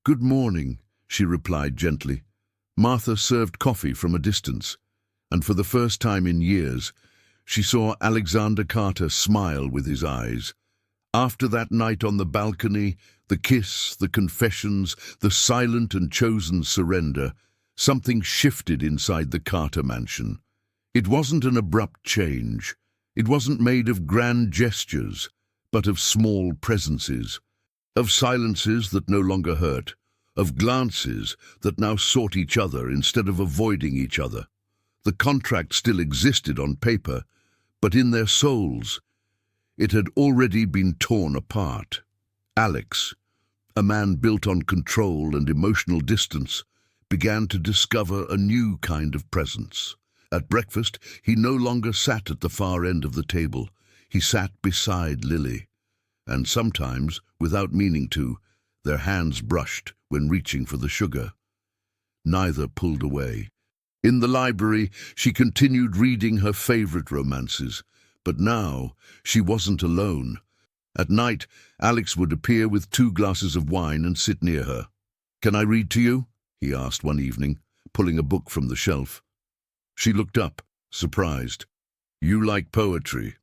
"Good morning," she replied gently. Martha served coffee from a distance, and for the first time in years, she saw Alexander Carter smile with his eyes. After that night on the balcony, the kiss, the confessions, the silent and chosen surrender, something shifted inside the Carter mansion. It wasn't an abrupt change. It wasn't made of grand gestures, but of small presences, of silences that no longer hurt, of glances that now sought each other instead of avoiding each other. The contract still existed on paper, but in their souls, it had already been torn apart. Alex, a man built on control and emotional distance, began to discover a new kind of presence. At breakfast, he no longer sat at the far end of the table. He sat beside Lily, and sometimes, without meaning to, their hands brushed when reaching for the sugar. Neither pulled away. In the library, she continued reading her favorite romances, but now she wasn't alone. At night, Alex would appear with 2 glasses of wine and sit near her. "Can I read to you?" he asked one evening, pulling a book from the shelf. She looked up, surprised. "You like poetry?"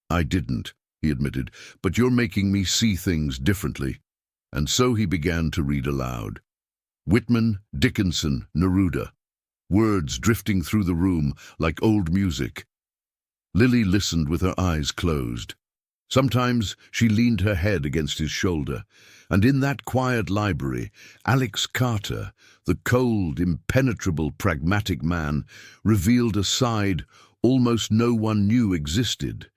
"I didn't," he admitted, "but you're making me see things differently." And so he began to read aloud. Whitman, Dickinson, Neruda. Words drifting through the room like old music. Lily listened with her eyes closed. Sometimes she leaned her head against his shoulder, and in that quiet library, Alex Carter, the cold, impenetrable, pragmatic man, revealed a side almost no one knew existed,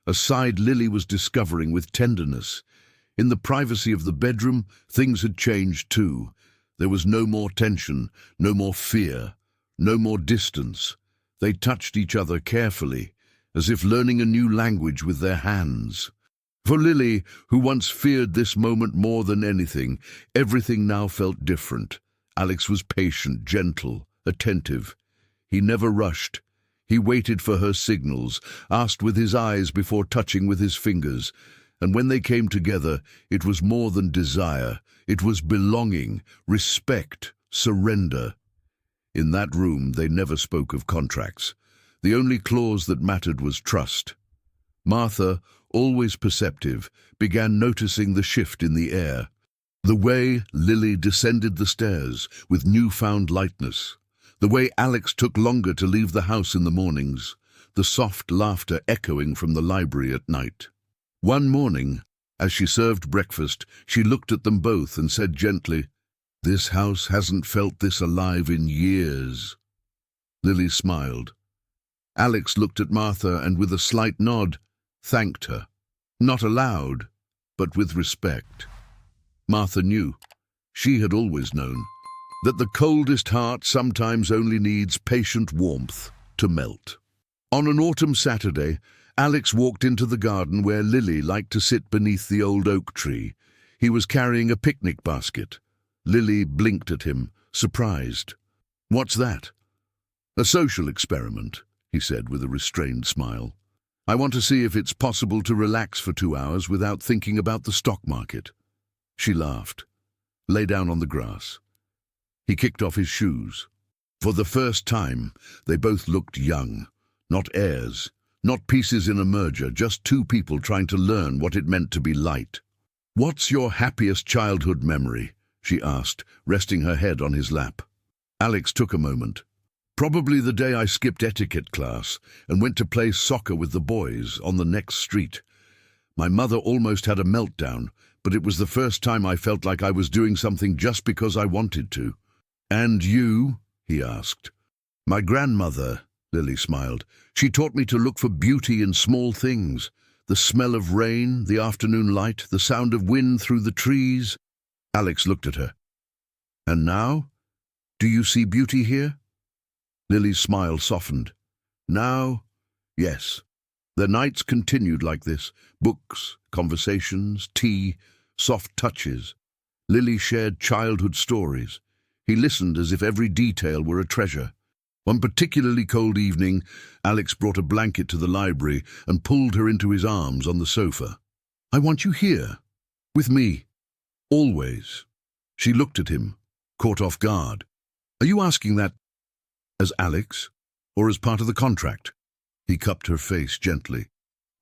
a side Lily was discovering with tenderness. In the privacy of the bedroom, things had changed too. There was no more tension, no more fear, no more distance. They touched each other carefully, as if learning a new language with their hands. For Lily, who once feared this moment more than anything, everything now felt different. Alex was patient, gentle, attentive. He never rushed. He waited for her signals, asked with his eyes before touching with his fingers, and when they came together, it was more than desire. It was belonging, respect, surrender. In that room, they never spoke of contracts. The only clause that mattered was trust. Martha, always perceptive, began noticing the shift in the air. The way Lily descended the stairs with newfound lightness. The way Alex took longer to leave the house in the mornings. The soft laughter echoing from the library at night. One morning, as she served breakfast, she looked at them both and said gently, "This house hasn't felt this alive in years." Lily smiled. Alex looked at Martha and with a slight nod, thanked her. Not aloud, but with respect. Martha knew, she had always known, that the coldest heart sometimes only needs patient warmth to melt. On an autumn Saturday, Alex walked into the garden where Lily liked to sit beneath the old oak tree. He was carrying a picnic basket. Lily blinked at him, surprised. "What's that?" "A social experiment," he said with a restrained smile. "I want to see if it's possible to relax for 2 hours without thinking about the stock market." She laughed, lay down on the grass. He kicked off his shoes. For the first time, they both looked young, not heirs, not pieces in a merger, just two people trying to learn what it meant to be light. "What's your happiest childhood memory?" she asked, resting her head on his lap. Alex took a moment. "Probably the day I skipped etiquette class and went to play soccer with the boys on the next street. My mother almost had a meltdown, but it was the first time I felt like I was doing something just because I wanted to." "And you?" he asked. "My grandmother," Lily smiled. "She taught me to look for beauty in small things. The smell of rain, the afternoon light, the sound of wind through the trees." Alex looked at her. "And now? Do you see beauty here?" Lily's smile softened. "Now, yes." Their nights continued like this. Books, conversations, tea, soft touches. Lily shared childhood stories. He listened as if every detail were a treasure. One particularly cold evening, Alex brought a blanket to the library and pulled her into his arms on the sofa. "I want you here, with me, always." She looked at him, caught off guard. "Are you asking that as Alex, or as part of the contract?" He cupped her face gently,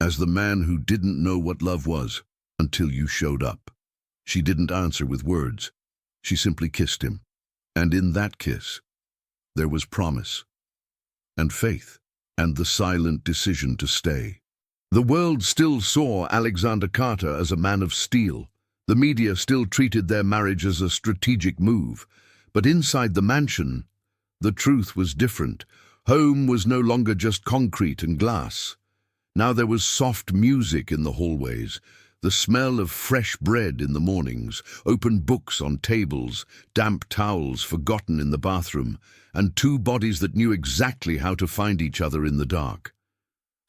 "As the man who didn't know what love was until you showed up." She didn't answer with words. She simply kissed him. And in that kiss, there was promise, and faith, and the silent decision to stay. The world still saw Alexander Carter as a man of steel. The media still treated their marriage as a strategic move. But inside the mansion, the truth was different. Home was no longer just concrete and glass. Now there was soft music in the hallways, the smell of fresh bread in the mornings, open books on tables, damp towels forgotten in the bathroom, and two bodies that knew exactly how to find each other in the dark.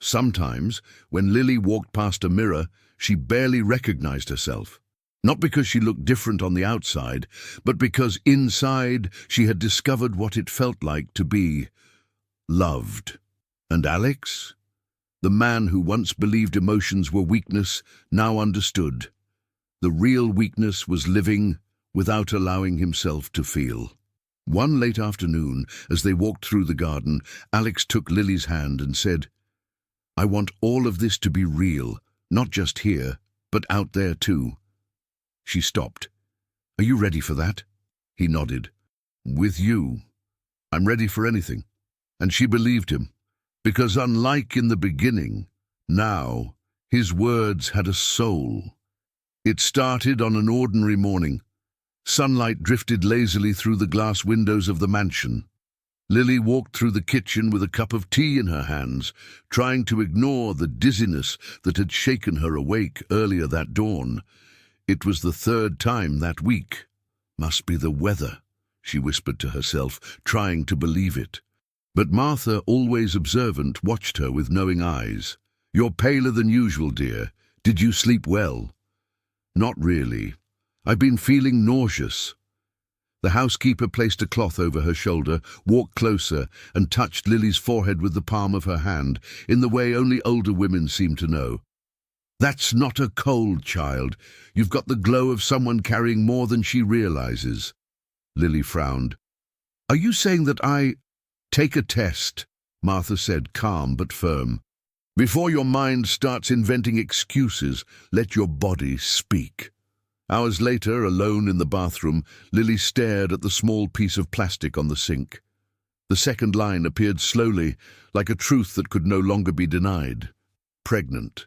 Sometimes, when Lily walked past a mirror, she barely recognized herself. Not because she looked different on the outside, but because inside she had discovered what it felt like to be loved. And Alex? The man who once believed emotions were weakness now understood. The real weakness was living without allowing himself to feel. One late afternoon, as they walked through the garden, Alex took Lily's hand and said, "I want all of this to be real, not just here, but out there too." She stopped. "Are you ready for that?" He nodded. "With you, I'm ready for anything." And she believed him. Because unlike in the beginning, now, his words had a soul. It started on an ordinary morning. Sunlight drifted lazily through the glass windows of the mansion. Lily walked through the kitchen with a cup of tea in her hands, trying to ignore the dizziness that had shaken her awake earlier that dawn. It was the third time that week. "Must be the weather," she whispered to herself, trying to believe it. But Martha, always observant, watched her with knowing eyes. "You're paler than usual, dear. Did you sleep well?" "Not really. I've been feeling nauseous." The housekeeper placed a cloth over her shoulder, walked closer, and touched Lily's forehead with the palm of her hand, in the way only older women seem to know. "That's not a cold, child. You've got the glow of someone carrying more than she realizes." Lily frowned. "Are you saying that I—" "Take a test," Martha said, calm but firm. "Before your mind starts inventing excuses, let your body speak." Hours later, alone in the bathroom, Lily stared at the small piece of plastic on the sink. The second line appeared slowly, like a truth that could no longer be denied. Pregnant.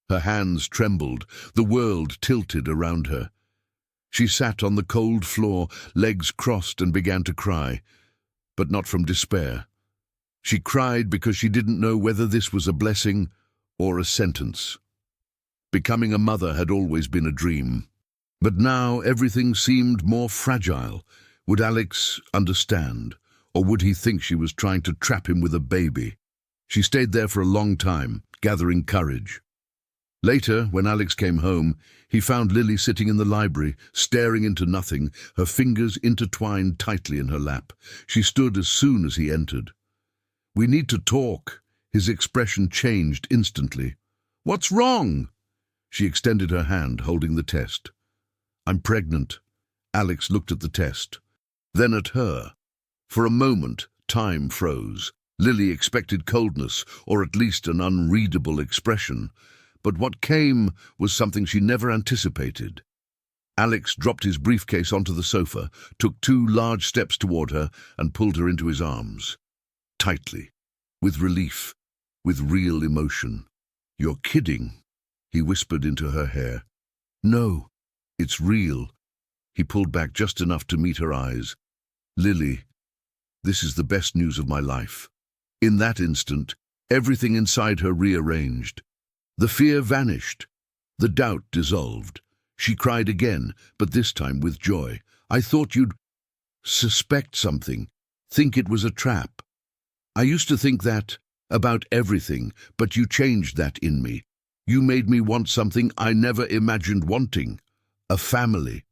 Her hands trembled, the world tilted around her. She sat on the cold floor, legs crossed, and began to cry, but not from despair. She cried because she didn't know whether this was a blessing or a sentence. Becoming a mother had always been a dream. But now everything seemed more fragile. Would Alex understand, or would he think she was trying to trap him with a baby? She stayed there for a long time, gathering courage. Later, when Alex came home, he found Lily sitting in the library, staring into nothing, her fingers intertwined tightly in her lap. She stood as soon as he entered. "We need to talk." His expression changed instantly. "What's wrong?" She extended her hand, holding the test. "I'm pregnant." Alex looked at the test, then at her. For a moment, time froze. Lily expected coldness, or at least an unreadable expression. But what came was something she never anticipated. Alex dropped his briefcase onto the sofa, took 2 large steps toward her, and pulled her into his arms. Tightly, with relief, with real emotion. "You're kidding," he whispered into her hair. "No. It's real." He pulled back just enough to meet her eyes. "Lily, this is the best news of my life." In that instant, everything inside her rearranged. The fear vanished. The doubt dissolved. She cried again, but this time with joy. "I thought you'd suspect something, think it was a trap. I used to think that about everything, but you changed that in me. You made me want something I never imagined wanting. A family."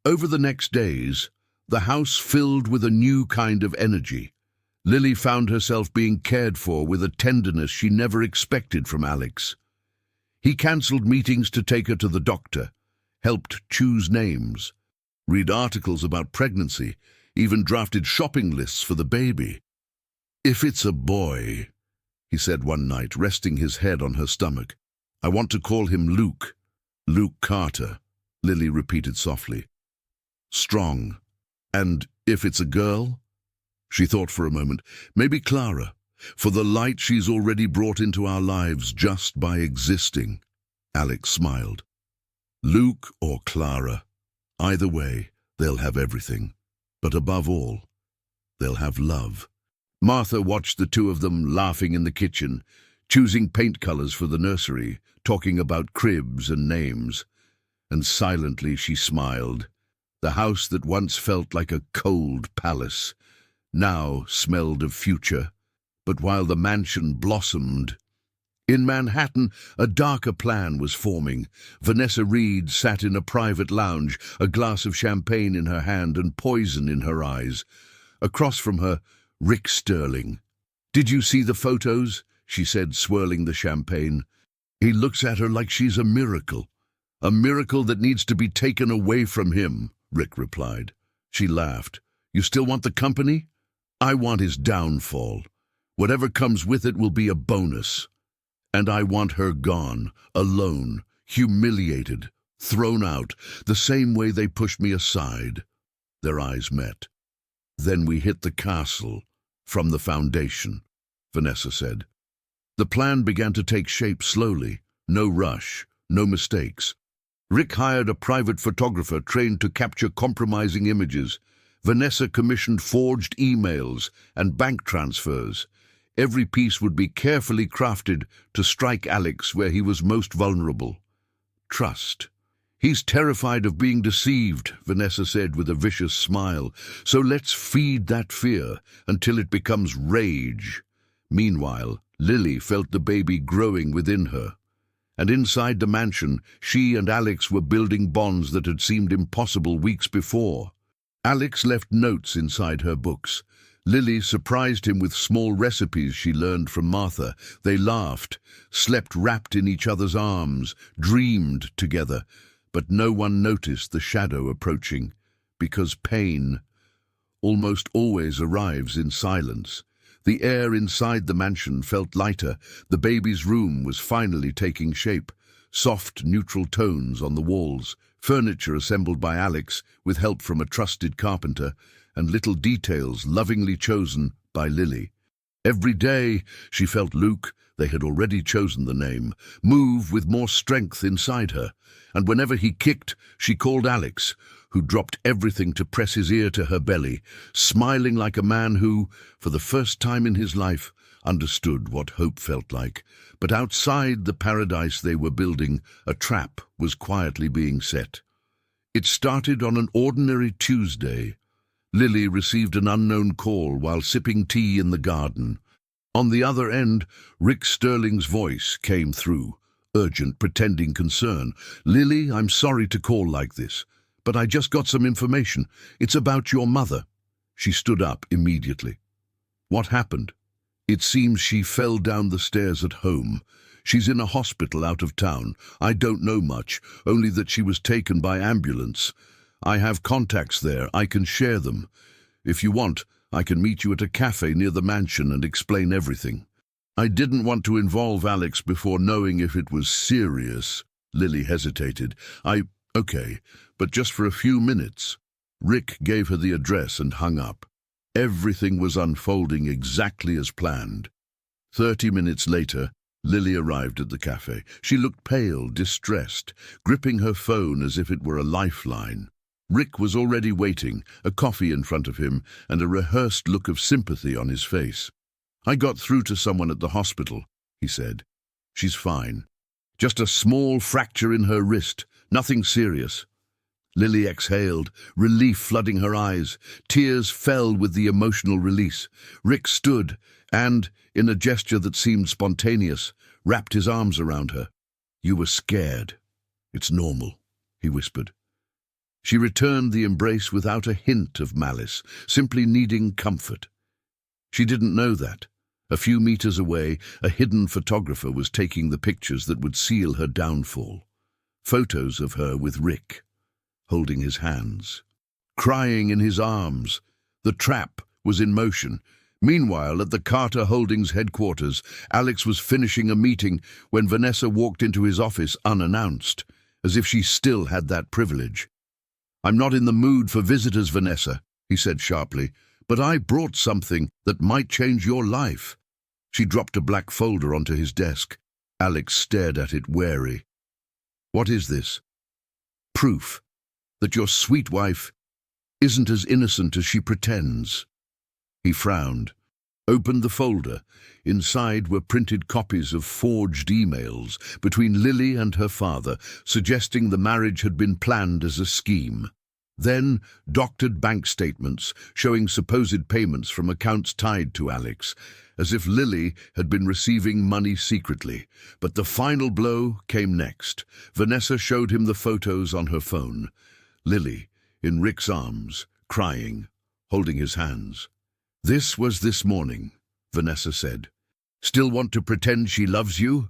Over the next days, the house filled with a new kind of energy. Lily found herself being cared for with a tenderness she never expected from Alex. He cancelled meetings to take her to the doctor, helped choose names, read articles about pregnancy, even drafted shopping lists for the baby. "If it's a boy," he said one night, resting his head on her stomach, "I want to call him Luke." "Luke Carter," Lily repeated softly. "Strong. And if it's a girl?" She thought for a moment. "Maybe Clara, for the light she's already brought into our lives just by existing." Alex smiled. "Luke or Clara. Either way, they'll have everything. But above all, they'll have love." Martha watched the two of them laughing in the kitchen, choosing paint colors for the nursery, talking about cribs and names. And silently she smiled. The house that once felt like a cold palace now smelled of future. But while the mansion blossomed, in Manhattan a darker plan was forming. Vanessa Reed sat in a private lounge, a glass of champagne in her hand and poison in her eyes. Across from her, Rick Sterling. "Did you see the photos?" she said, swirling the champagne. "He looks at her like she's a miracle that needs to be taken away from him," Rick replied. She laughed. "You still want the company? I want his downfall. Whatever comes with it will be a bonus. And I want her gone, alone, humiliated, thrown out, the same way they pushed me aside." Their eyes met. "Then we hit the castle, from the foundation," Vanessa said. The plan began to take shape slowly. No rush, no mistakes. Rick hired a private photographer trained to capture compromising images. Vanessa commissioned forged emails and bank transfers. Every piece would be carefully crafted to strike Alex where he was most vulnerable. Trust. "He's terrified of being deceived," Vanessa said with a vicious smile. "So let's feed that fear until it becomes rage." Meanwhile, Lily felt the baby growing within her. And inside the mansion, she and Alex were building bonds that had seemed impossible weeks before. Alex left notes inside her books. Lily surprised him with small recipes she learned from Martha. They laughed, slept wrapped in each other's arms, dreamed together. But no one noticed the shadow approaching, because pain almost always arrives in silence. The air inside the mansion felt lighter. The baby's room was finally taking shape. Soft, neutral tones on the walls, furniture assembled by Alex with help from a trusted carpenter, and little details lovingly chosen by Lily. Every day she felt Luke, they had already chosen the name, move with more strength inside her, and whenever he kicked, she called Alex, who dropped everything to press his ear to her belly, smiling like a man who, for the first time in his life, understood what hope felt like. But outside the paradise they were building, a trap was quietly being set. It started on an ordinary Tuesday. Lily received an unknown call while sipping tea in the garden. On the other end, Rick Sterling's voice came through, urgent, pretending concern. "Lily, I'm sorry to call like this, but I just got some information. It's about your mother." She stood up immediately. "What happened?" "It seems she fell down the stairs at home. She's in a hospital out of town. I don't know much, only that she was taken by ambulance. I have contacts there. I can share them. If you want, I can meet you at a cafe near the mansion and explain everything." I didn't want to involve Alex before knowing if it was serious. Lily hesitated. Okay, but just for a few minutes." Rick gave her the address and hung up. Everything was unfolding exactly as planned. 30 minutes later, Lily arrived at the cafe. She looked pale, distressed, gripping her phone as if it were a lifeline. Rick was already waiting, a coffee in front of him and a rehearsed look of sympathy on his face. "I got through to someone at the hospital," he said. "She's fine. Just a small fracture in her wrist, nothing serious." Lily exhaled, relief flooding her eyes. Tears fell with the emotional release. Rick stood and, in a gesture that seemed spontaneous, wrapped his arms around her. "You were scared. It's normal," he whispered. She returned the embrace without a hint of malice, simply needing comfort. She didn't know that. A few meters away, a hidden photographer was taking the pictures that would seal her downfall. Photos of her with Rick, holding his hands, crying in his arms. The trap was in motion. Meanwhile, at the Carter Holdings headquarters, Alex was finishing a meeting when Vanessa walked into his office unannounced, as if she still had that privilege. "I'm not in the mood for visitors, Vanessa," he said sharply, "but I brought something that might change your life." She dropped a black folder onto his desk. Alex stared at it, wary. "What is this?" "Proof that your sweet wife isn't as innocent as she pretends." He frowned, opened the folder. Inside were printed copies of forged emails between Lily and her father, suggesting the marriage had been planned as a scheme. Then doctored bank statements showing supposed payments from accounts tied to Alex, as if Lily had been receiving money secretly. But the final blow came next. Vanessa showed him the photos on her phone. Lily, in Rick's arms, crying, holding his hands. "This was this morning," Vanessa said. "Still want to pretend she loves you?"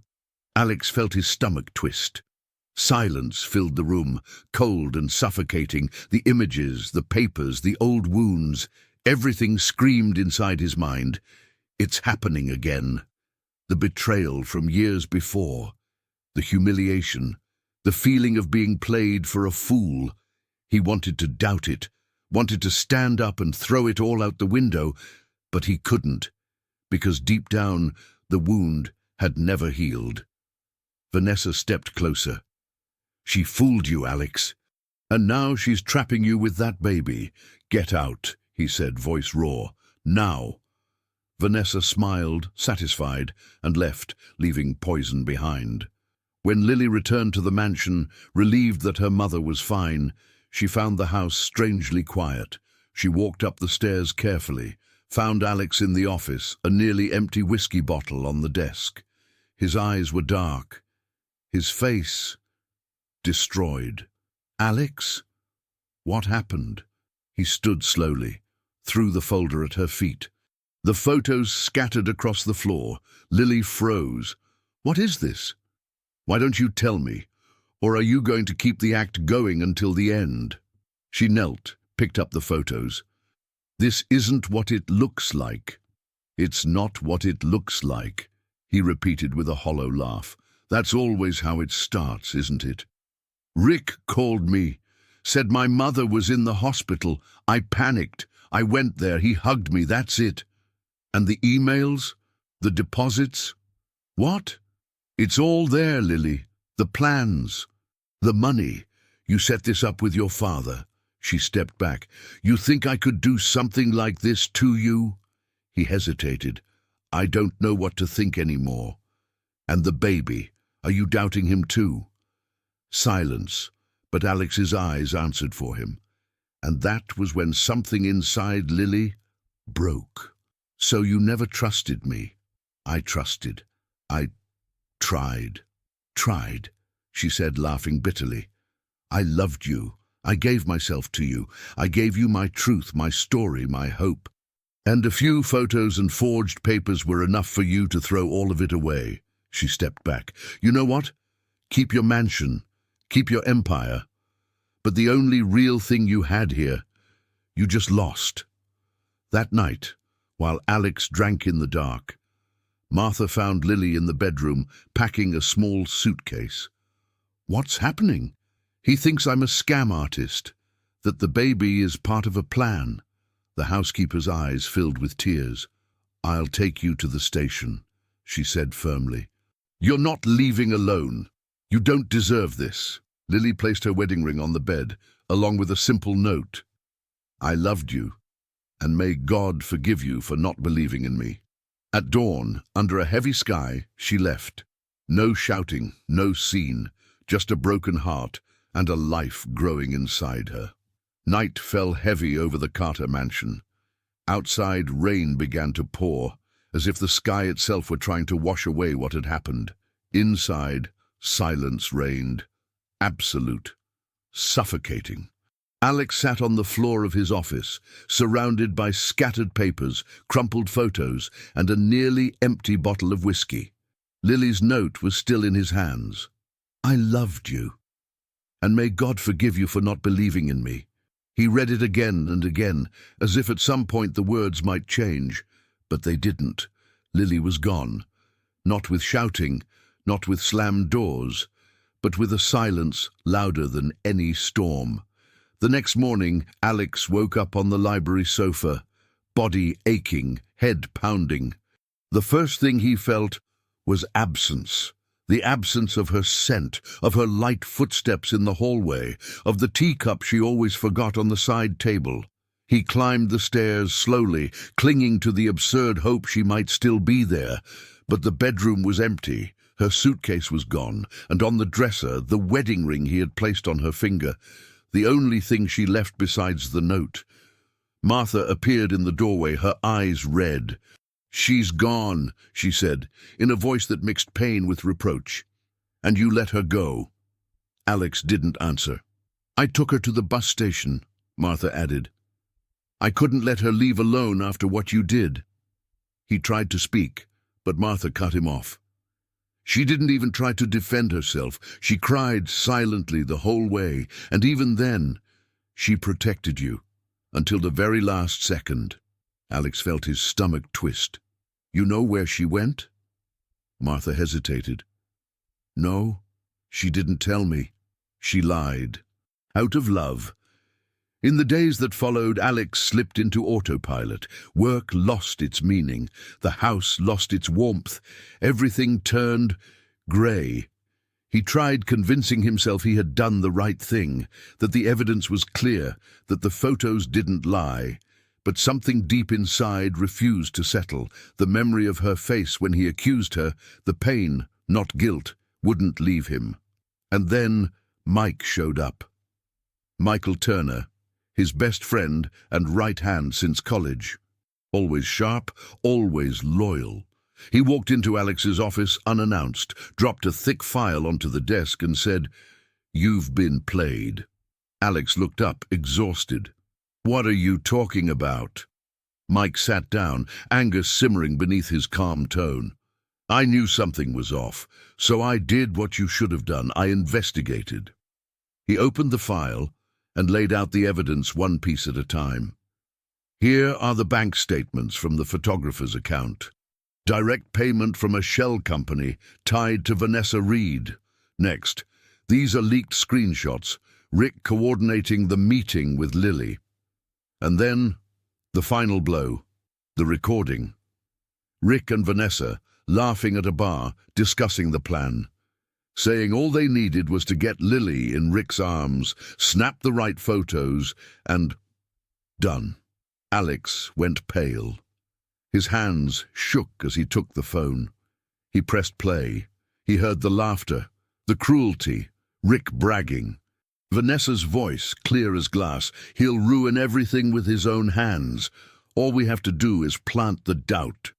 Alex felt his stomach twist. Silence filled the room, cold and suffocating. The images, the papers, the old wounds, everything screamed inside his mind. It's happening again. The betrayal from years before, the humiliation, the feeling of being played for a fool. He wanted to doubt it, wanted to stand up and throw it all out the window, but he couldn't, because deep down the wound had never healed. Vanessa stepped closer. "She fooled you, Alex. And now she's trapping you with that baby. Get out," he said, voice raw. "Now." Vanessa smiled, satisfied, and left, leaving poison behind. When Lily returned to the mansion, relieved that her mother was fine, she found the house strangely quiet. She walked up the stairs carefully, found Alex in the office, a nearly empty whiskey bottle on the desk. His eyes were dark, his face destroyed. "Alex? What happened?" He stood slowly, threw the folder at her feet. The photos scattered across the floor. Lily froze. "What is this? Why don't you tell me? Or are you going to keep the act going until the end?" She knelt, picked up the photos. "This isn't what it looks like." "It's not what it looks like," he repeated with a hollow laugh. "That's always how it starts, isn't it? Rick called me, said my mother was in the hospital. I panicked. I went there. He hugged me. That's it. And the emails? The deposits? What? It's all there, Lily. The plans. The money. You set this up with your father." She stepped back. "You think I could do something like this to you?" He hesitated. "I don't know what to think anymore. And the baby, are you doubting him too?" Silence, but Alex's eyes answered for him. And that was when something inside Lily broke. "So you never trusted me?" "I trusted. I tried." "Tried," she said, laughing bitterly. "I loved you. I gave myself to you. I gave you my truth, my story, my hope. And a few photos and forged papers were enough for you to throw all of it away." She stepped back. "You know what? Keep your mansion. Keep your empire. But the only real thing you had here, you just lost." That night, while Alex drank in the dark, Martha found Lily in the bedroom, packing a small suitcase. "What's happening?" "He thinks I'm a scam artist, that the baby is part of a plan." The housekeeper's eyes filled with tears. "I'll take you to the station," she said firmly. "You're not leaving alone. You don't deserve this." Lily placed her wedding ring on the bed, along with a simple note. "I loved you, and may God forgive you for not believing in me." At dawn, under a heavy sky, she left. No shouting, no scene, just a broken heart and a life growing inside her. Night fell heavy over the Carter mansion. Outside, rain began to pour, as if the sky itself were trying to wash away what had happened. Inside, silence reigned. Absolute. Suffocating. Alex sat on the floor of his office, surrounded by scattered papers, crumpled photos, and a nearly empty bottle of whiskey. Lily's note was still in his hands. "I loved you, and may God forgive you for not believing in me." He read it again and again, as if at some point the words might change, but they didn't. Lily was gone. Not with shouting, not with slammed doors, but with a silence louder than any storm. The next morning, Alex woke up on the library sofa, body aching, head pounding. The first thing he felt was absence. The absence of her scent, of her light footsteps in the hallway, of the teacup she always forgot on the side table. He climbed the stairs slowly, clinging to the absurd hope she might still be there. But the bedroom was empty. Her suitcase was gone, and on the dresser, the wedding ring he had placed on her finger, the only thing she left besides the note. Martha appeared in the doorway, her eyes red. "She's gone," she said, in a voice that mixed pain with reproach. "And you let her go?" Alex didn't answer. "I took her to the bus station," Martha added. "I couldn't let her leave alone after what you did." He tried to speak, but Martha cut him off. "She didn't even try to defend herself. She cried silently the whole way, and even then, she protected you, until the very last second." Alex felt his stomach twist. "You know where she went?" Martha hesitated. "No, she didn't tell me. She lied. Out of love." In the days that followed, Alex slipped into autopilot. Work lost its meaning. The house lost its warmth. Everything turned grey. He tried convincing himself he had done the right thing, that the evidence was clear, that the photos didn't lie. But something deep inside refused to settle. The memory of her face when he accused her, the pain, not guilt, wouldn't leave him. And then Mike showed up. Michael Turner, his best friend and right hand since college. Always sharp, always loyal. He walked into Alex's office unannounced, dropped a thick file onto the desk and said, "You've been played." Alex looked up, exhausted. What are you talking about? Mike sat down, anger simmering beneath his calm tone. I knew something was off, so I did what you should have done. I investigated. He opened the file and laid out the evidence one piece at a time. Here are the bank statements from the photographer's account. Direct payment from a shell company tied to Vanessa Reed. Next, these are leaked screenshots, Rick coordinating the meeting with Lily. And then, the final blow, the recording. Rick and Vanessa laughing at a bar, discussing the plan, saying all they needed was to get Lily in Rick's arms, snap the right photos, and done. Alex went pale. His hands shook as he took the phone. He pressed play. He heard the laughter, the cruelty, Rick bragging. Vanessa's voice, clear as glass. He'll ruin everything with his own hands. All we have to do is plant the doubt.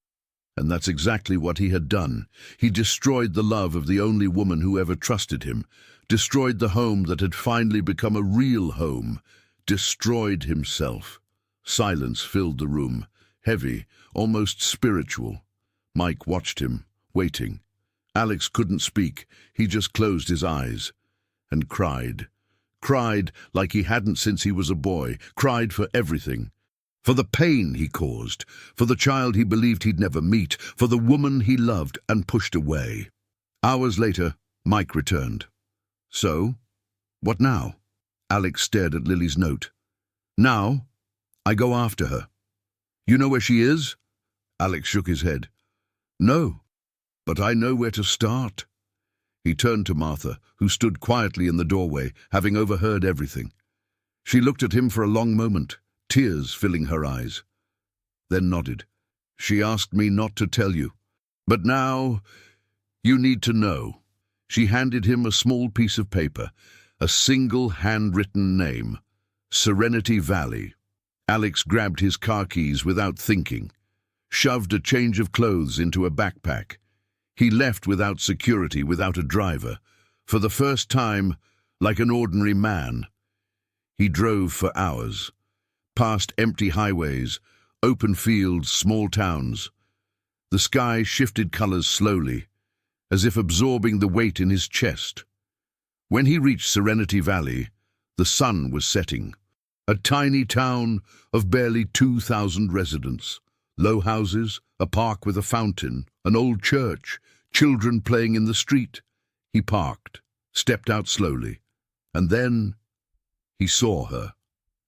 And that's exactly what he had done. He destroyed the love of the only woman who ever trusted him, destroyed the home that had finally become a real home, destroyed himself. Silence filled the room, heavy, almost spiritual. Mike watched him, waiting. Alex couldn't speak. He just closed his eyes and cried. Cried like he hadn't since he was a boy. Cried for everything. For the pain he caused, for the child he believed he'd never meet, for the woman he loved and pushed away. Hours later, Mike returned. So, what now? Alex stared at Lily's note. Now, I go after her. You know where she is? Alex shook his head. No, but I know where to start. He turned to Martha, who stood quietly in the doorway, having overheard everything. She looked at him for a long moment, tears filling her eyes, then nodded. She asked me not to tell you, but now you need to know. She handed him a small piece of paper, a single handwritten name, Serenity Valley. Alex grabbed his car keys without thinking, shoved a change of clothes into a backpack. He left without security, without a driver, for the first time, like an ordinary man. He drove for hours, past empty highways, open fields, small towns. The sky shifted colors slowly, as if absorbing the weight in his chest. When he reached Serenity Valley, the sun was setting. A tiny town of barely 2,000 residents. Low houses, a park with a fountain, an old church, children playing in the street. He parked, stepped out slowly, and then he saw her,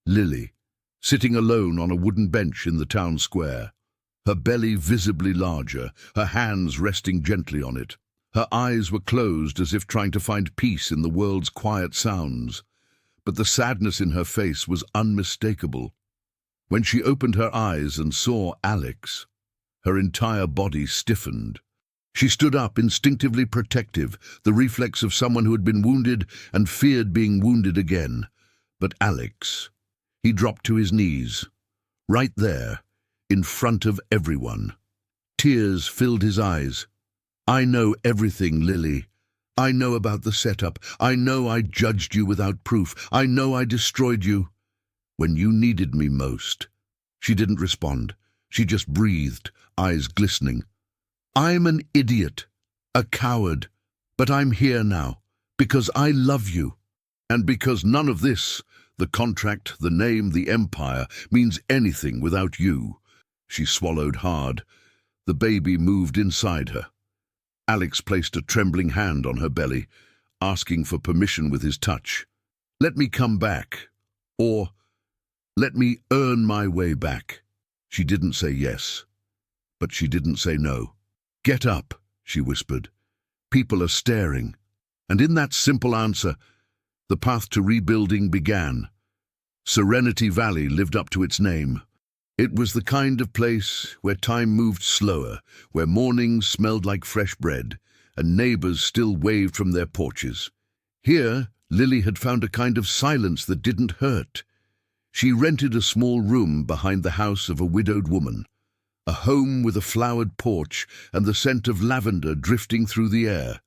Lily, sitting alone on a wooden bench in the town square, her belly visibly larger, her hands resting gently on it. Her eyes were closed as if trying to find peace in the world's quiet sounds, but the sadness in her face was unmistakable. When she opened her eyes and saw Alex, her entire body stiffened. She stood up, instinctively protective, the reflex of someone who had been wounded and feared being wounded again. But Alex, he dropped to his knees, right there, in front of everyone. Tears filled his eyes. I know everything, Lily. I know about the setup. I know I judged you without proof. I know I destroyed you when you needed me most. She didn't respond. She just breathed, eyes glistening. I'm an idiot, a coward, but I'm here now because I love you. And because none of this, the contract, the name, the empire, means anything without you. She swallowed hard. The baby moved inside her. Alex placed a trembling hand on her belly, asking for permission with his touch. Let me come back, or let me earn my way back. She didn't say yes, but she didn't say no. Get up, she whispered. People are staring. And in that simple answer, the path to rebuilding began. Serenity Valley lived up to its name. It was the kind of place where time moved slower, where mornings smelled like fresh bread, and neighbors still waved from their porches. Here, Lily had found a kind of silence that didn't hurt. She rented a small room behind the house of a widowed woman, a home with a flowered porch and the scent of lavender drifting through the air.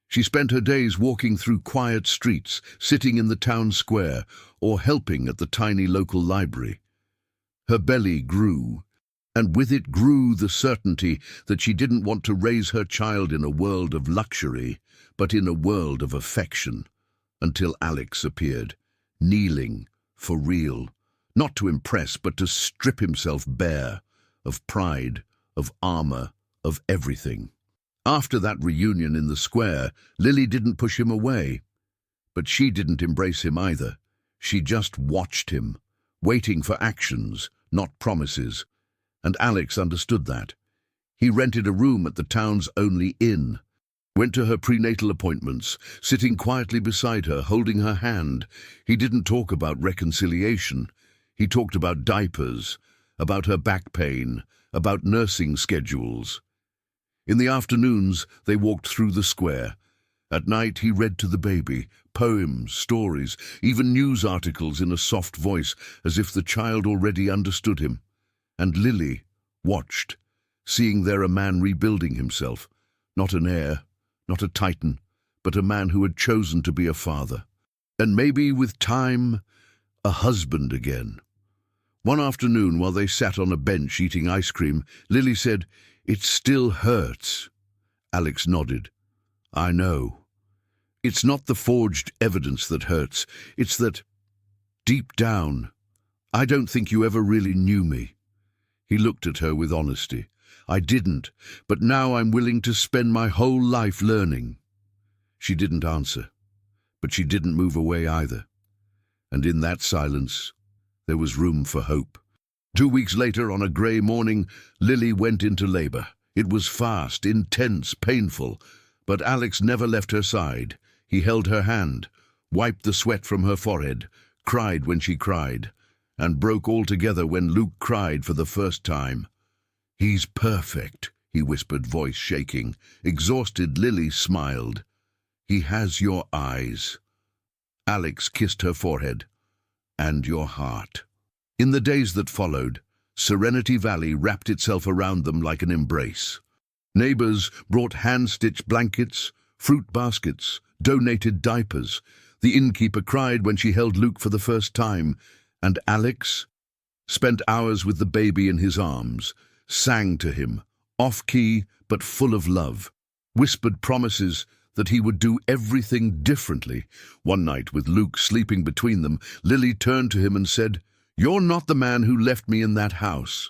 She spent her days walking through quiet streets, sitting in the town square, or helping at the tiny local library. Her belly grew, and with it grew the certainty that she didn't want to raise her child in a world of luxury, but in a world of affection, until Alex appeared, kneeling, for real, not to impress, but to strip himself bare, of pride, of armor, of everything. After that reunion in the square, Lily didn't push him away, but she didn't embrace him either. She just watched him, waiting for actions, not promises. And Alex understood that. He rented a room at the town's only inn, went to her prenatal appointments, sitting quietly beside her, holding her hand. He didn't talk about reconciliation. He talked about diapers, about her back pain, about nursing schedules. In the afternoons, they walked through the square. At night, he read to the baby, poems, stories, even news articles in a soft voice, as if the child already understood him. And Lily watched, seeing there a man rebuilding himself, not an heir, not a titan, but a man who had chosen to be a father. And maybe, with time, a husband again. One afternoon, while they sat on a bench eating ice cream, Lily said, "It still hurts." Alex nodded. "I know. It's not the forged evidence that hurts. It's that, deep down, I don't think you ever really knew me." He looked at her with honesty. "I didn't, but now I'm willing to spend my whole life learning." She didn't answer, but she didn't move away either. And in that silence, there was room for hope. 2 weeks later, on a grey morning, Lily went into labor. It was fast, intense, painful, but Alex never left her side. He held her hand, wiped the sweat from her forehead, cried when she cried, and broke altogether when Luke cried for the first time. "He's perfect," he whispered, voice shaking. Exhausted, Lily smiled. "He has your eyes." Alex kissed her forehead. "And your heart." In the days that followed, Serenity Valley wrapped itself around them like an embrace. Neighbors brought hand-stitched blankets, fruit baskets, donated diapers. The innkeeper cried when she held Luke for the first time, and Alex spent hours with the baby in his arms, sang to him, off-key but full of love, whispered promises that he would do everything differently. One night, with Luke sleeping between them, Lily turned to him and said, "You're not the man who left me in that house."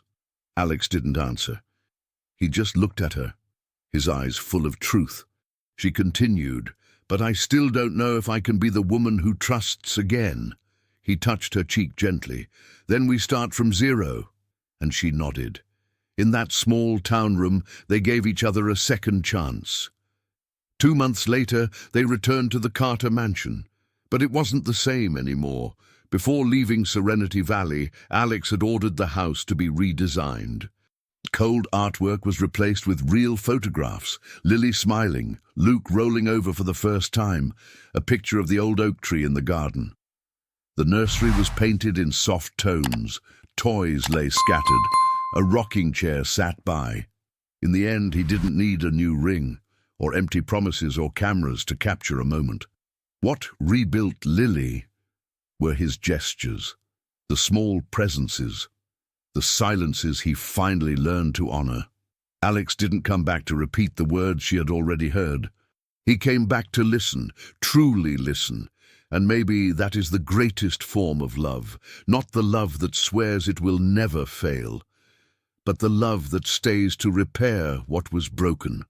Alex didn't answer. He just looked at her, his eyes full of truth. She continued, "But I still don't know if I can be the woman who trusts again." He touched her cheek gently. "Then we start from zero." And she nodded. In that small town room, they gave each other a second chance. 2 months later, they returned to the Carter mansion. But it wasn't the same anymore. Before leaving Serenity Valley, Alex had ordered the house to be redesigned. Cold artwork was replaced with real photographs, Lily smiling, Luke rolling over for the first time, a picture of the old oak tree in the garden. The nursery was painted in soft tones, toys lay scattered, a rocking chair sat by. In the end, he didn't need a new ring, or empty promises or cameras to capture a moment. What rebuilt Lily were his gestures, the small presences, the silences he finally learned to honor. Alex didn't come back to repeat the words she had already heard. He came back to listen, truly listen. And maybe that is the greatest form of love, not the love that swears it will never fail, but the love that stays to repair what was broken.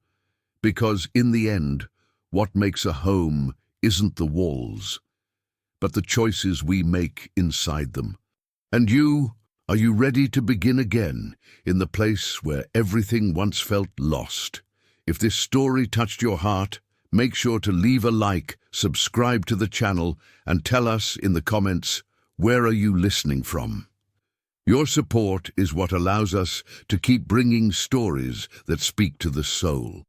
Because in the end, what makes a home isn't the walls, but the choices we make inside them. And you, are you ready to begin again in the place where everything once felt lost? If this story touched your heart, make sure to leave a like, subscribe to the channel, and tell us in the comments, where are you listening from? Your support is what allows us to keep bringing stories that speak to the soul.